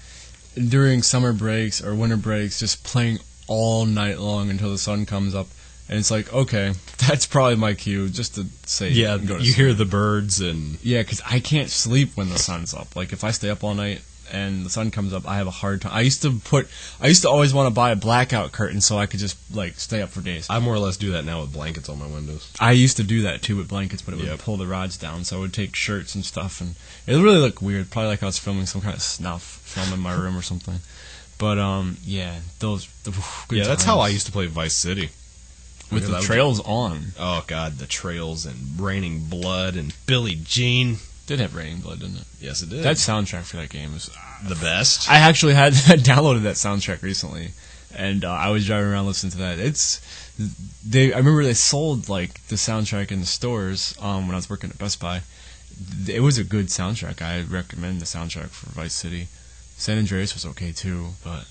during summer breaks or winter breaks, just playing all night long until the sun comes up. And it's like, okay, that's probably my cue, just to say. Yeah, go to you sleep. hear the birds and... Yeah, because I can't sleep when the sun's up. Like, if I stay up all night and the sun comes up, I have a hard time. I used to always want to buy a blackout curtain so I could just, like, stay up for days. I more or less do that now with blankets on my windows. I used to do that, too, with blankets, but it would pull the rods down, so I would take shirts and stuff, and it really looked weird. Probably like I was filming some kind of snuff film in my room or something. But, yeah, good that's times. how I used to play Vice City. With the trails on. Oh, God, the trails and Raining Blood and Billie Jean. Did have Raining Blood, didn't it? Yes, it did. That soundtrack for that game was the best. I actually had downloaded that soundtrack recently, and I was driving around listening to that. I remember they sold like the soundtrack in the stores when I was working at Best Buy. It was a good soundtrack. I recommend the soundtrack for Vice City. San Andreas was okay too, but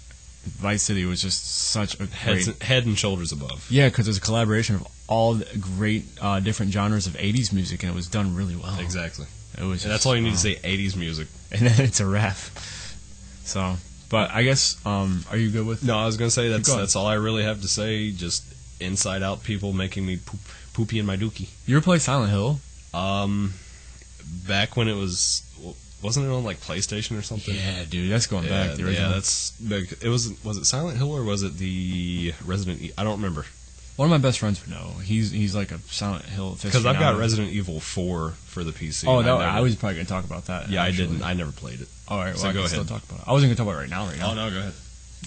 Vice City was just such a great... Head and shoulders above. Yeah, because it was a collaboration of all the great different genres of 80s music, and it was done really well. Exactly. It was and that's all you need to say, 80s music. And then it's a wrap. So, but I guess, are you good with... No, I was going to say that's all I really have to say. Just Inside Out people making me poopy in my dookie. You ever play Silent Hill? Back when it was, wasn't it on like PlayStation or something? Yeah, dude, that's going back. The original. Yeah, that's big. It was it Silent Hill or was it the Resident Evil? I don't remember. One of my best friends would know. He's like a Silent Hill because I've got Resident Evil 4 for the PC. Oh, I was probably going to talk about that. Yeah, actually. I didn't. I never played it. All right, well, so I go can ahead. still talk about it. I wasn't going to talk about it right now. Oh no, go ahead.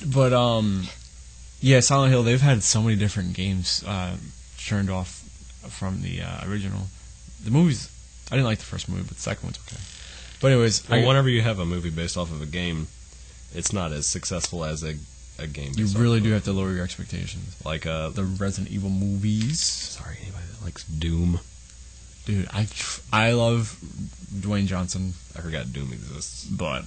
But yeah, Silent Hill. They've had so many different games churned off from the original. The movies, I didn't like the first movie, but the second one's okay. But anyways, whenever you have a movie based off of a game, it's not as successful as a game. You really do have to lower your expectations. Like the Resident Evil movies. Sorry, anybody that likes Doom. Dude, I love Dwayne Johnson. I forgot Doom exists, but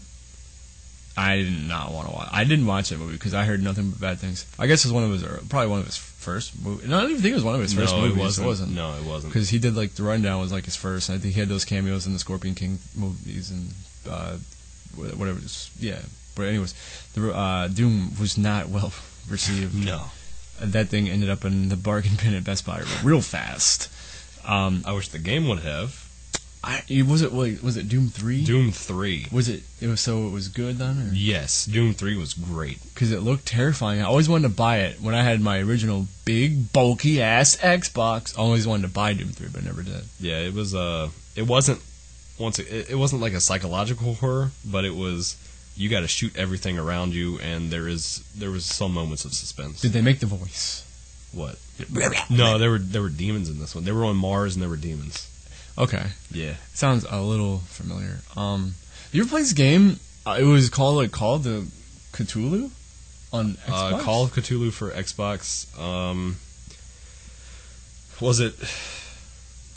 I did not want to watch. I didn't watch that movie because I heard nothing but bad things. I guess it was probably one of his first movies. No, I don't even think it was one of his first movies. It wasn't. No, it wasn't. Because he did like The Rundown was like his first. And I think he had those cameos in the Scorpion King movies and whatever. Yeah. But anyways, the Doom was not well received. No. And that thing ended up in the bargain bin at Best Buy real fast. I wish the game would have. Was it Doom 3? Doom 3. Was it was good then? Or? Yes, Doom 3 was great. Because it looked terrifying. I always wanted to buy it when I had my original big, bulky ass Xbox. I always wanted to buy Doom 3, but never did. Yeah, it was it wasn't it wasn't like a psychological horror, but it was you got to shoot everything around you, and there was some moments of suspense. Did they make the voice? What? No, there were demons in this one. They were on Mars and there were demons. Okay. Yeah. Sounds a little familiar. You ever play this game? It was called the Cthulhu on Xbox? Call of Cthulhu for Xbox. Was it?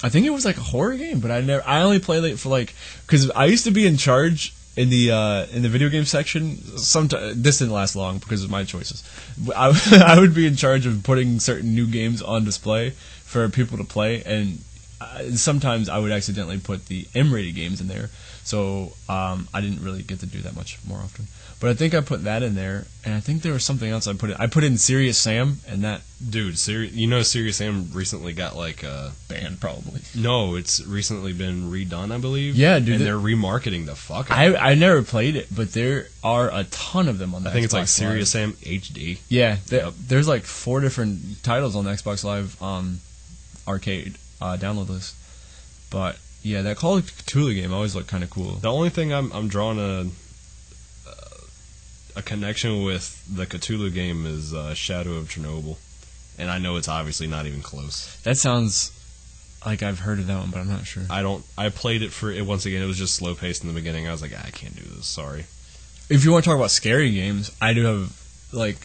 I think it was like a horror game, but I only played it for because I used to be in charge in the video game section. Sometimes this didn't last long because of my choices. I would be in charge of putting certain new games on display for people to play, and sometimes I would accidentally put the M-rated games in there, so I didn't really get to do that much more often. But I think I put that in there, and I think there was something else I put in. I put in Serious Sam, and that... Dude, Serious Sam recently got banned, probably. No, it's recently been redone, I believe. Yeah, dude. And they're remarketing the fuck out of it. I never played it, but there are a ton of them on the Xbox I think it's like Live. Serious Sam HD. Yeah, there's like 4 different titles on the Xbox Live arcade download list. But yeah, that Call of Cthulhu game always looked kind of cool. The only thing I'm drawing a connection with the Cthulhu game is Shadow of Chernobyl, and I know it's obviously not even close. That sounds like I've heard of that one, but I'm not sure. I played it for it once again. It was just slow paced in the beginning. I was like, I can't do this. Sorry. If you want to talk about scary games, I do have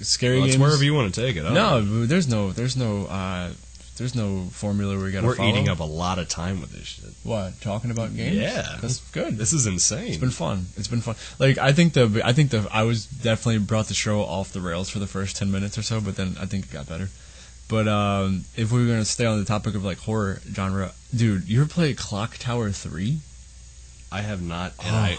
scary games. It's wherever you want to take it. No, there's no formula where you got to follow. We're eating up a lot of time with this shit. What, talking about games? Yeah, that's good. This is insane. It's been fun. I think I was definitely brought the show off the rails for the first 10 minutes or so, but then I think it got better. But if we were gonna stay on the topic of horror genre, dude, you ever play Clock Tower 3? I have not,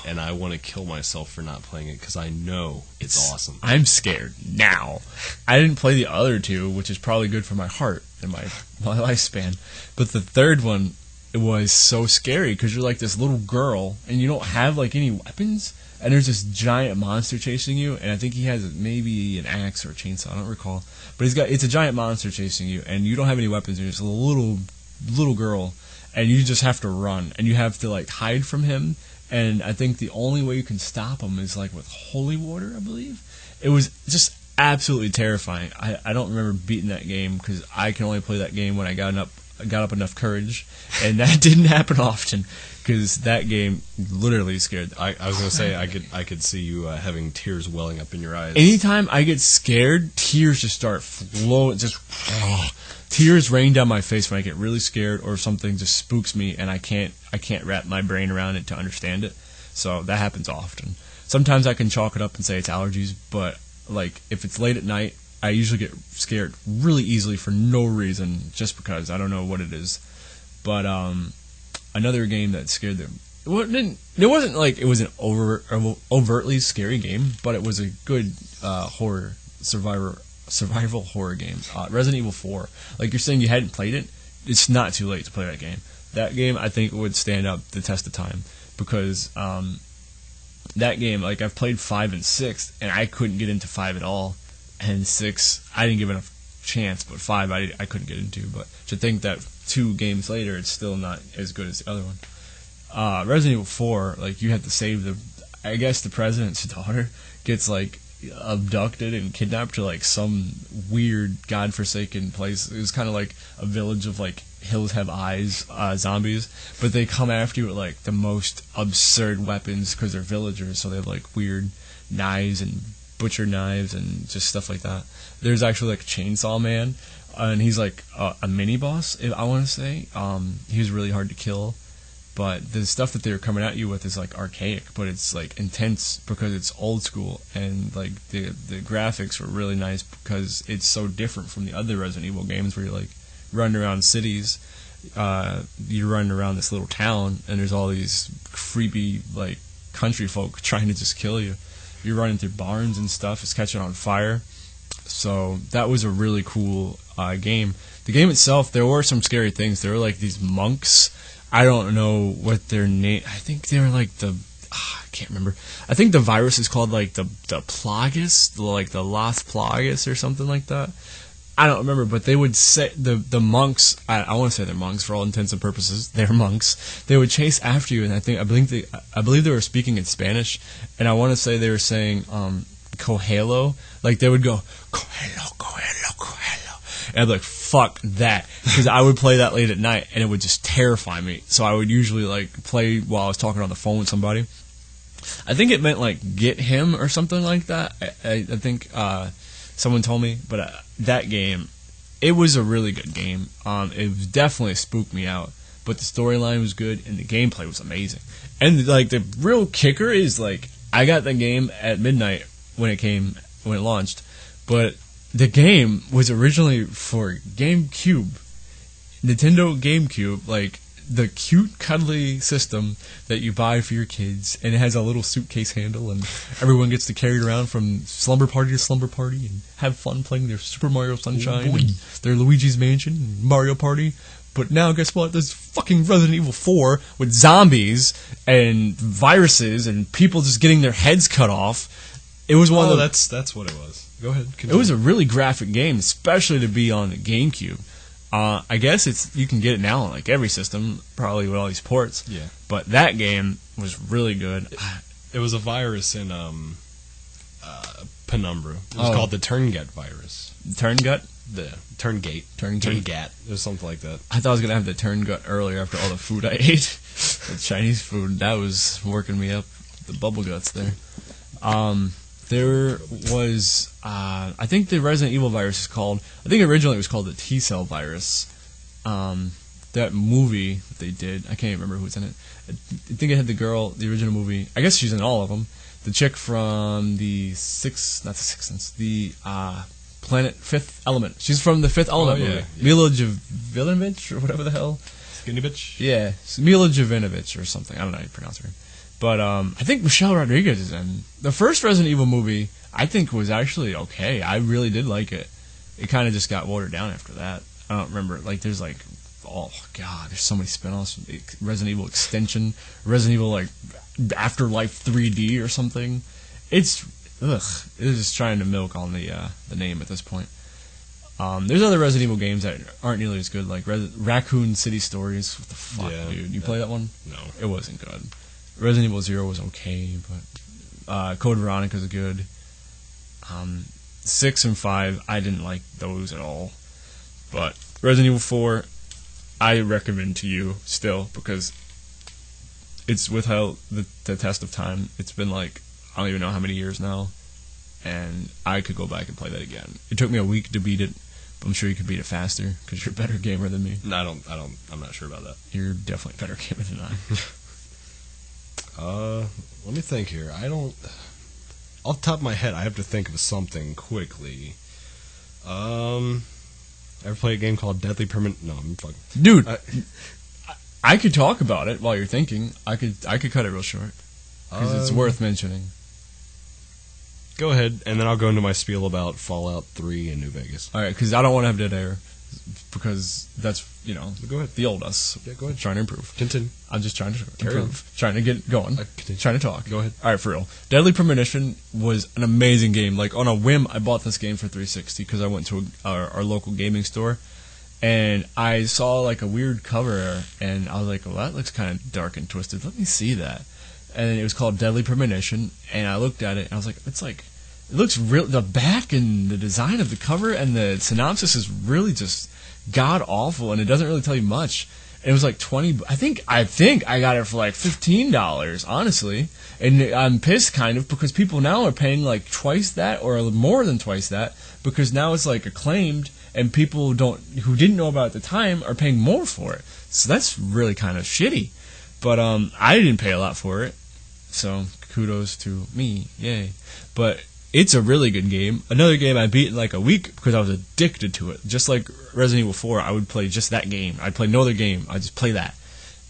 and I want to kill myself for not playing it because I know it's awesome. I'm scared now. I didn't play the other 2, which is probably good for my heart and my lifespan. But the third one, it was so scary because you're like this little girl and you don't have any weapons, and there's this giant monster chasing you, and I think he has maybe an axe or a chainsaw. I don't recall, but it's a giant monster chasing you, and you don't have any weapons. You're just a little girl. And you just have to run, and you have to hide from him. And I think the only way you can stop him is with holy water, I believe. It was just absolutely terrifying. I don't remember beating that game because I can only play that game when I got up enough courage, and that didn't happen often because that game literally scared. I was gonna say I could see you having tears welling up in your eyes. Anytime I get scared, tears just start flowing. Tears rain down my face when I get really scared or something just spooks me and I can't wrap my brain around it to understand it. So that happens often. Sometimes I can chalk it up and say it's allergies, but if it's late at night, I usually get scared really easily for no reason, just because I don't know what it is. But another game that scared them. It wasn't it was an overtly scary game, but it was a good horror survivor survival horror game. Resident Evil 4. Like you're saying, you hadn't played it. It's not too late to play that game. That game, I think, would stand up the test of time because that game, like I've played 5 and 6, and I couldn't get into 5 at all, and 6, I didn't give it a chance, but 5, I couldn't get into. But to think that 2 games later, it's still not as good as the other one. Resident Evil 4, like you have to save I guess the president's daughter gets like abducted and kidnapped to like some weird godforsaken place. It was kind of like a village of like hills have eyes zombies, but they come after you with like the most absurd weapons because they're villagers, so they have like weird knives and butcher knives and just stuff like that. There's actually like a chainsaw man, and he's like a mini boss, I want to say. He was really hard to kill. But the stuff that they're coming at you with is like archaic, but it's like intense because it's old school, and like the graphics were really nice because it's so different from the other Resident Evil games where you're like running around cities. You're running around this little town, and there's all these creepy like country folk trying to just kill you. You're running through barns and stuff. It's catching on fire. So that was a really cool game. The game itself, there were some scary things. There were like these monks. I don't know what their name. I think they were like I can't remember. I think the virus is called like the Plagus, like the Loth Plagus or something like that. I don't remember, but they would say the monks. I want to say they're monks for all intents and purposes. They're monks. They would chase after you, and I believe they were speaking in Spanish, and I want to say they were saying "Cogelo." Like they would go "Cogelo, Cogelo, Cogelo," and I'd be like, fuck that, because I would play that late at night and it would just terrify me. So I would usually like play while I was talking on the phone with somebody. I think it meant like get him or something like that. I think someone told me, but that game, it was a really good game. It was definitely spooked me out, but the storyline was good and the gameplay was amazing. And like the real kicker is like I got the game at midnight when it launched, but the game was originally for GameCube, Nintendo GameCube, like the cute, cuddly system that you buy for your kids, and it has a little suitcase handle, and everyone gets to carry it around from slumber party to slumber party and have fun playing their Super Mario Sunshine and their Luigi's Mansion and Mario Party. But now, guess what? There's fucking Resident Evil 4 with zombies and viruses and people just getting their heads cut off. It was one of the... that's what it was. Go ahead. Continue. It was a really graphic game, especially to be on the GameCube. I guess you can get it now on like every system, probably with all these ports. Yeah. But that game was really good. It was a virus in Penumbra. It was called the Turngat virus. Turngut? The Turngate. Turngat. It was something like that. I thought I was going to have the Turngut earlier after all the food I ate. The Chinese food. That was working me up. The bubble guts there. There was, I think the Resident Evil virus is called, I think originally it was called the T-cell virus. That movie that they did, I can't even remember who was in it. I think it had the girl, the original movie, I guess she's in all of them. The chick from the Planet Fifth Element. She's from the Fifth Element movie. Yeah. Mila Jovovich, or whatever the hell. Skinny bitch? Yeah, Mila Jovovich or something. I don't know how you pronounce her. But I think Michelle Rodriguez is in. The first Resident Evil movie, I think, was actually okay. I really did like it. It kind of just got watered down after that. I don't remember. Like, there's like, oh god, there's so many spin-offs. Resident Evil Extension, Resident Evil like Afterlife 3D or something. It's just trying to milk on the name at this point. There's other Resident Evil games that aren't nearly as good, like Raccoon City Stories. What the fuck, dude? You play that one? No, it wasn't good. Resident Evil 0 was okay, but Code Veronica is good. 6 and 5, I didn't like those at all. But Resident Evil 4, I recommend to you still, because it's withheld the test of time. It's been like, I don't even know how many years now, and I could go back and play that again. It took me a week to beat it, but I'm sure you could beat it faster, because you're a better gamer than me. No, I'm not sure about that. You're definitely a better gamer than I. Let me think here. Off the top of my head, I have to think of something quickly. Ever play a game called Deadly Permanent? No, I'm fucking... Dude, I could talk about it while you're thinking. I could cut it real short, because it's worth mentioning. Go ahead, and then I'll go into my spiel about Fallout 3 in New Vegas. All right, because I don't want to have dead air, because that's, Go ahead. the old us. Yeah, go ahead. Trying to improve. Continue. I'm just trying to Carry on. improve. Trying to get going. Continue. Trying to talk. Go ahead. All right, for real. Deadly Premonition was an amazing game. Like, on a whim, I bought this game for 360 because I went to our local gaming store, and I saw, like, a weird cover, and I was like, well, that looks kind of dark and twisted. Let me see that. And it was called Deadly Premonition, and I looked at it, and I was like, it looks real. The back and the design of the cover and the synopsis is really just god awful, and it doesn't really tell you much. And it was like $20. I think I got it for like $15, honestly. And I'm pissed kind of because people now are paying like twice that or more than twice that because now it's like acclaimed, and people who didn't know about it at the time are paying more for it. So that's really kind of shitty. But I didn't pay a lot for it, so kudos to me, yay. But it's a really good game. Another game I beat in like a week because I was addicted to it. Just like Resident Evil 4, I would play just that game. I'd play no other game. I'd just play that.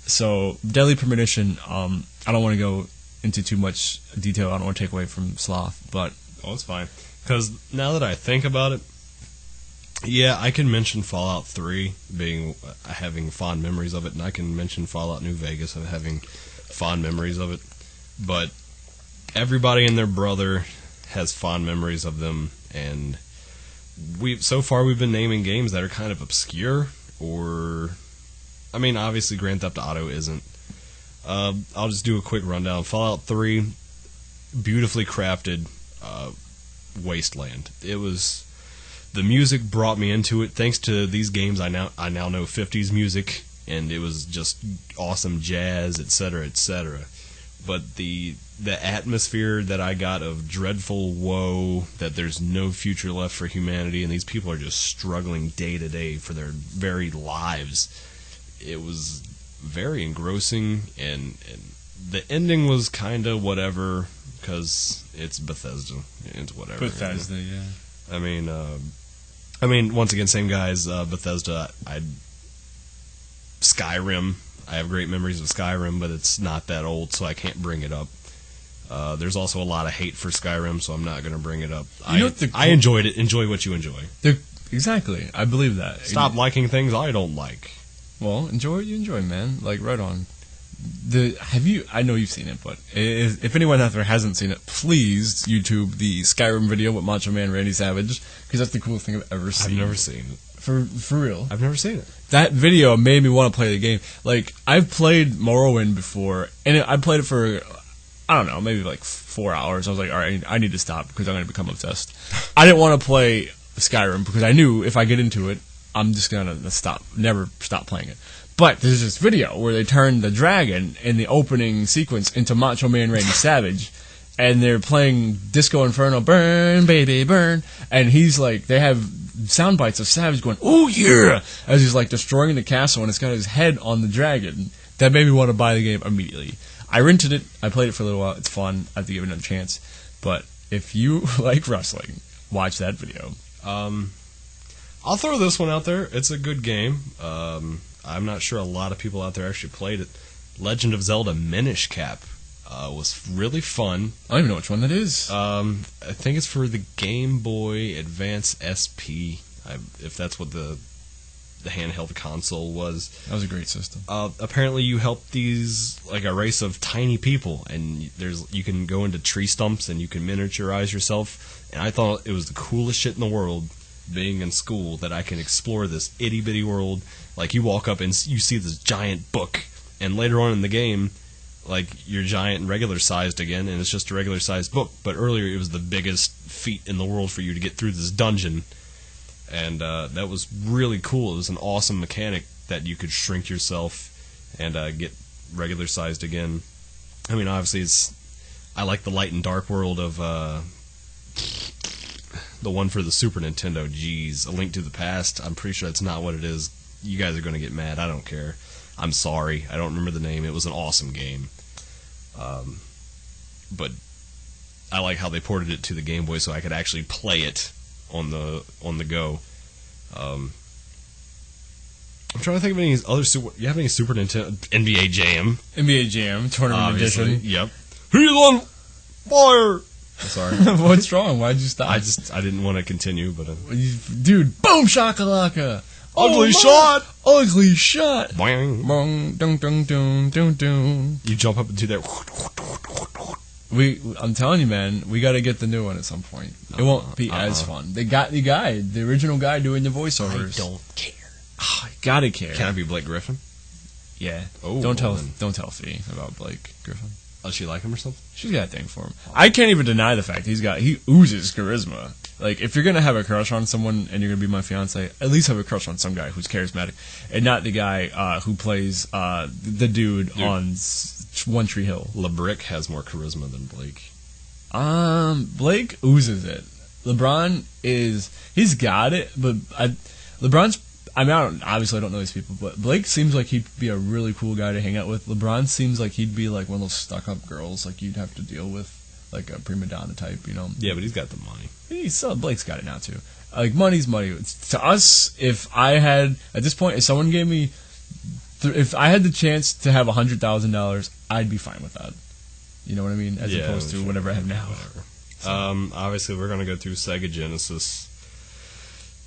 So, Deadly Premonition, I don't want to go into too much detail. I don't want to take away from Sloth, but... Oh, it's fine. Because now that I think about it, yeah, I can mention Fallout 3 having fond memories of it, and I can mention Fallout New Vegas and having fond memories of it. But everybody and their brother has fond memories of them, and so far we've been naming games that are kind of obscure, or I mean, obviously Grand Theft Auto isn't. I'll just do a quick rundown. Fallout 3, beautifully crafted wasteland. It was, the music brought me into it. Thanks to these games, I now know 50s music, and it was just awesome jazz, etc., etc. But the atmosphere that I got of dreadful woe, that there's no future left for humanity, and these people are just struggling day to day for their very lives, it was very engrossing, and the ending was kind of whatever, because it's Bethesda. It's whatever. Bethesda, yeah. I mean, once again, same guys, Bethesda. Skyrim. I have great memories of Skyrim, but it's not that old, so I can't bring it up. There's also a lot of hate for Skyrim, so I'm not going to bring it up. I enjoyed it. Enjoy what you enjoy. Exactly. I believe that. Stop liking things I don't like. Well, enjoy what you enjoy, man. Like, right on. I know you've seen it, but if anyone out there hasn't seen it, please YouTube the Skyrim video with Macho Man Randy Savage, because that's the coolest thing I've ever seen. I've never seen it. For real. I've never seen it. That video made me want to play the game. Like, I've played Morrowind before, and I played it for, I don't know, maybe like 4 hours. I was like, all right, I need to stop because I'm going to become obsessed. I didn't want to play Skyrim because I knew if I get into it, I'm just going to never stop playing it. But there's this video where they turn the dragon in the opening sequence into Macho Man Randy Savage, and they're playing Disco Inferno, burn, baby, burn, and he's like, they have sound bites of Savage going, oh yeah, as he's like destroying the castle, and it's got his head on the dragon. That made me want to buy the game immediately. I rented it, I played it for a little while, it's fun, I have to give it another chance. But if you like wrestling, watch that video. I'll throw this one out there. It's a good game. I'm not sure a lot of people out there actually played it. Legend of Zelda Minish Cap was really fun. I don't even know which one that is. I think it's for the Game Boy Advance SP, if that's what the handheld console was. That was a great system. Apparently you help these, like a race of tiny people, and you can go into tree stumps and you can miniaturize yourself, and I thought it was the coolest shit in the world, being in school, that I can explore this itty-bitty world. Like, you walk up and you see this giant book, and later on in the game, like, you're giant and regular-sized again, and it's just a regular-sized book. But earlier, it was the biggest feat in the world for you to get through this dungeon, and that was really cool. It was an awesome mechanic that you could shrink yourself and get regular-sized again. I mean, obviously, I like the light and dark world of the one for the Super Nintendo. Jeez, A Link to the Past. I'm pretty sure that's not what it is. You guys are going to get mad. I don't care. I'm sorry. I don't remember the name. It was an awesome game. But I like how they ported it to the Game Boy so I could actually play it on the go. I'm trying to think of any other you have any Super Nintendo? NBA Jam. NBA Jam Tournament Obviously. Edition. Yep. He's on fire. Sorry. What's wrong? Why'd you stop? I didn't want to continue, but Dude, boom shakalaka. ugly shot. Ugly shot. Boing. Bong, dun, dun, dun, dun, dun. You jump up and do that. I'm telling you, man, we got to get the new one at some point. It won't be as fun. They got the original guy doing the voiceovers. I don't care. Oh, I gotta care. Can I be Blake Griffin? Yeah. Oh, don't tell then. Fee about Blake Griffin. Oh, she like him or something? She's got a thing for him. I can't even deny the fact he oozes charisma. Like, if you're gonna have a crush on someone and you're gonna be my fiance, at least have a crush on some guy who's charismatic, and not the guy who plays the dude on One Tree Hill. LeBrick has more charisma than Blake. Blake oozes it. LeBron he's got it, but I don't know these people, but Blake seems like he'd be a really cool guy to hang out with. LeBron seems like he'd be like one of those stuck-up girls, like you'd have to deal with, like a prima donna type, you know? Yeah, but he's got the money. Blake's got it now too. Like, money's money. To us, if I had at this point, if someone gave me, if I had the chance to have $100,000, I'd be fine with that. You know what I mean? As opposed to whatever I have now. Whatever. Obviously, we're gonna go through Sega Genesis.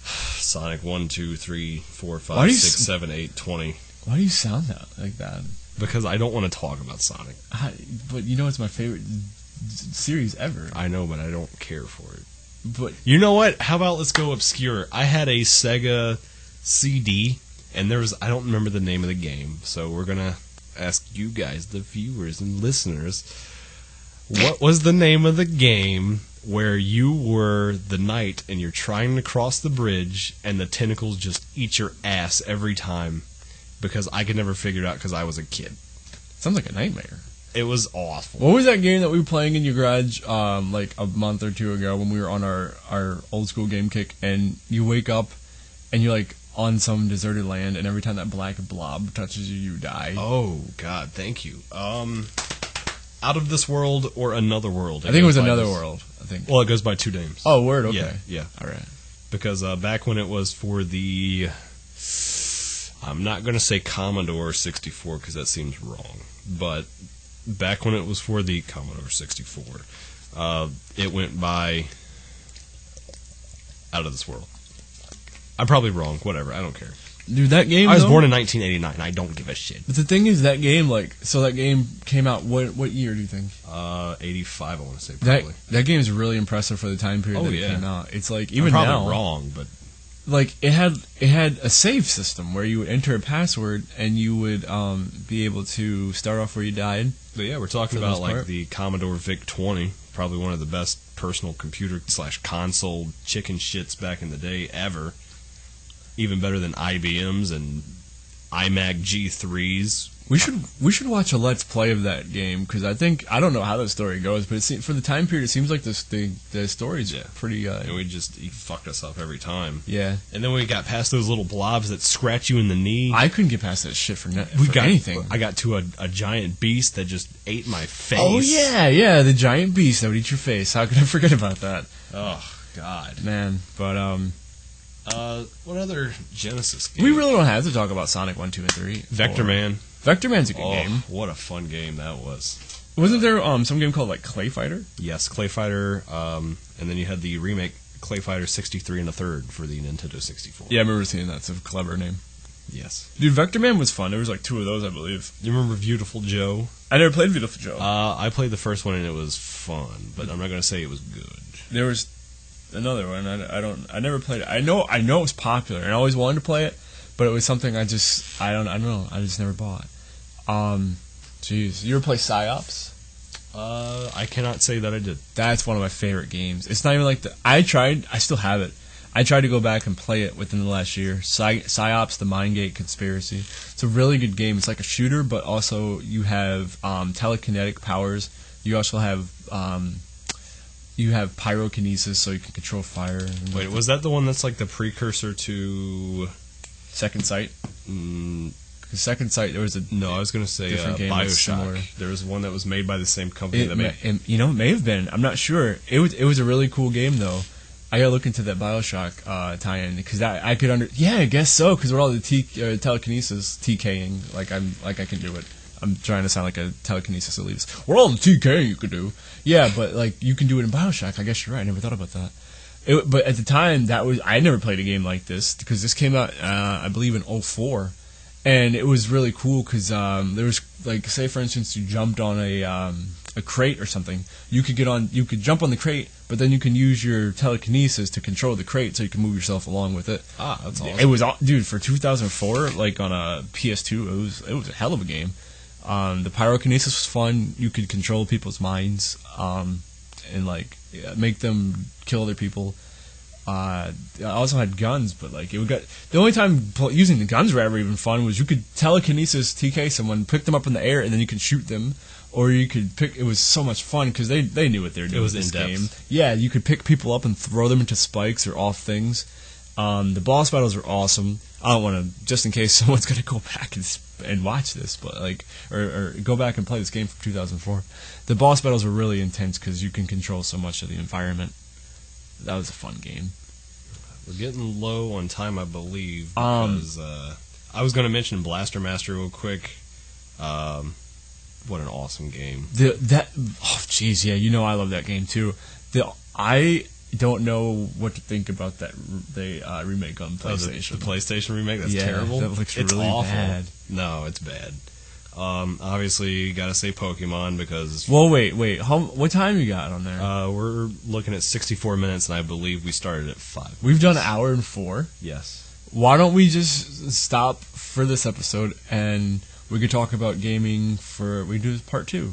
Sonic 1, 2, 3, 4, 5, 6, 7, 8, 20. Why do you sound like that? Because I don't want to talk about Sonic. But you know it's my favorite series ever. I know, but I don't care for it. But you know what? How about let's go obscure? I had a Sega CD, and I don't remember the name of the game, so we're gonna ask you guys, the viewers and listeners, what was the name of the game where you were the knight and you're trying to cross the bridge and the tentacles just eat your ass every time? Because I could never figure it out because I was a kid. Sounds like a nightmare. It was awful. What was that game that we were playing in your garage like a month or two ago when we were on our old school game kick, and you wake up and you're like on some deserted land, and every time that black blob touches you, you die? Oh, God, thank you. Out of This World or Another World? I think it was Another World. I think. Well, it goes by two names. Oh, word. Okay. Yeah. All right. Because back when it was for the, I'm not going to say Commodore 64 because that seems wrong, but back when it was for the Commodore 64, it went by Out of This World. I'm probably wrong. Whatever. I don't care. Dude, that game. I was born in 1989. I don't give a shit. But the thing is, that game, that game came out. What year do you think? 85. I want to say probably. That game is really impressive for the time period that it came out. It's like even I'm now, probably wrong, but like it had a save system where you would enter a password and you would be able to start off where you died. But yeah, we're talking about like the Commodore VIC-20, probably one of the best personal computer / console chicken shits back in the day ever. Even better than IBM's and iMac G3s. We should watch a Let's Play of that game, because I don't know how the story goes, but for the time period, it seems like the story's pretty. And he fucked us up every time. Yeah. And then we got past those little blobs that scratch you in the knee. I couldn't get past that shit for anything. I got to a giant beast that just ate my face. Oh yeah, the giant beast that would eat your face. How could I forget about that? Oh God, man. But what other Genesis game? We really don't have to talk about Sonic 1, 2, and 3. Vector Man. Vector Man's a good game. What a fun game that was. Wasn't there some game called like Clay Fighter? Yes, Clay Fighter, and then you had the remake Clay Fighter 63 and a third for the Nintendo 64. Yeah, I remember seeing that. It's a clever name. Yes. Dude, Vector Man was fun. There was like 2 of those, I believe. You remember Beautiful Joe? I never played Beautiful Joe. I played the first one and it was fun, but I'm not going to say it was good. There was another one. I never played it. I know it was popular, and I always wanted to play it, but it was something I don't know. I just never bought. Jeez, you ever play PsyOps? I cannot say that I did. That's one of my favorite games. It's not even like I still have it. I tried to go back and play it within the last year. PsyOps, the Mindgate Conspiracy. It's a really good game. It's like a shooter, but also you have telekinetic powers. You also have pyrokinesis, so you can control fire. Wait, was that the one that's like the precursor to Second Sight? Second Sight, there was No, I was going to say BioShock. There was one that was made by the same company that made. It may have been. I'm not sure. It was a really cool game though. I gotta look into that BioShock tie-in because I could I guess so, because we're all the telekinesis TKing like I can do it. I'm trying to sound like a telekinesis elitist. We're all the TK you could do. Yeah, but like you can do it in Bioshock. I guess you're right. I never thought about that. But at the time, I never played a game like this because this came out, I believe, in 2004. And it was really cool because there was, like, say for instance, you jumped on a crate or something. You could jump on the crate, but then you can use your telekinesis to control the crate so you can move yourself along with it. Ah, that's awesome. It was, dude, for 2004, like on a PS2, it was a hell of a game. The pyrokinesis was fun. You could control people's minds and like make them kill other people. I also had guns, but like the only time using the guns were ever even fun was you could telekinesis TK someone, pick them up in the air, and then you could shoot them, or you could pick. It was so much fun because they knew what they were doing. It was in this in-depth. game. Yeah, you could pick people up and throw them into spikes or off things. The boss battles were awesome. I don't want to, just in case someone's going to go back and watch this, but like or go back and play this game from 2004. The boss battles were really intense because you can control so much of the environment. That was a fun game. We're getting low on time, I believe, because I was going to mention Blaster Master real quick. What an awesome game. Jeez, yeah, you know I love that game too. I don't know what to think about that remake on PlayStation. The PlayStation remake, that's Yeah, terrible. that looks it's really awful. bad. No, it's bad. Obviously, got to say Pokemon because Well, wait. What time you got on there? we're looking at 64 minutes, and I believe we started at 5. We've done 1 hour and 4. Yes. Why don't we just stop for this episode and we could talk about gaming we do part 2?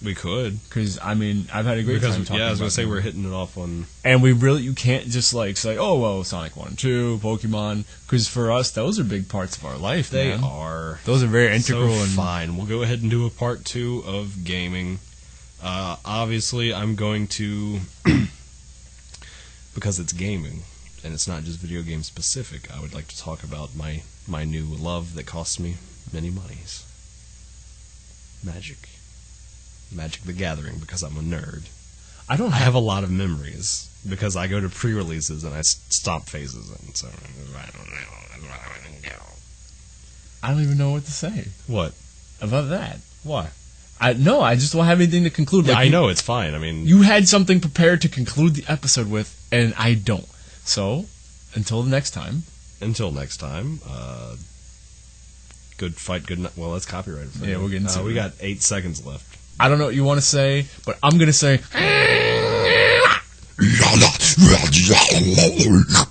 We could. Because, I mean, I've had a great time talking about I was going to say gaming. we're hitting it off on... And you can't just like say, oh, well, Sonic 1 and 2, Pokemon, because for us, those are big parts of our life, They man. are. Those are very integral. So and fine. We'll go ahead and do a part 2 of gaming. Obviously, I'm going to... because it's gaming, and it's not just video game specific, I would like to talk about my new love that costs me many monies. Magic the Gathering, because I'm a nerd. I don't I have have a lot of memories because I go to pre-releases and I stomp phases in. So I don't even know what to say what? about that. Why? I just don't have anything to conclude. Yeah, Like, I know it's fine. I mean, You had something prepared to conclude the episode with, and I don't. So, until the next time. until next time. Good fight. Good night. Well, that's copyrighted. Yeah, we're getting sued. We got 8 seconds left. I don't know what you want to say, but I'm going to say... La la la la la.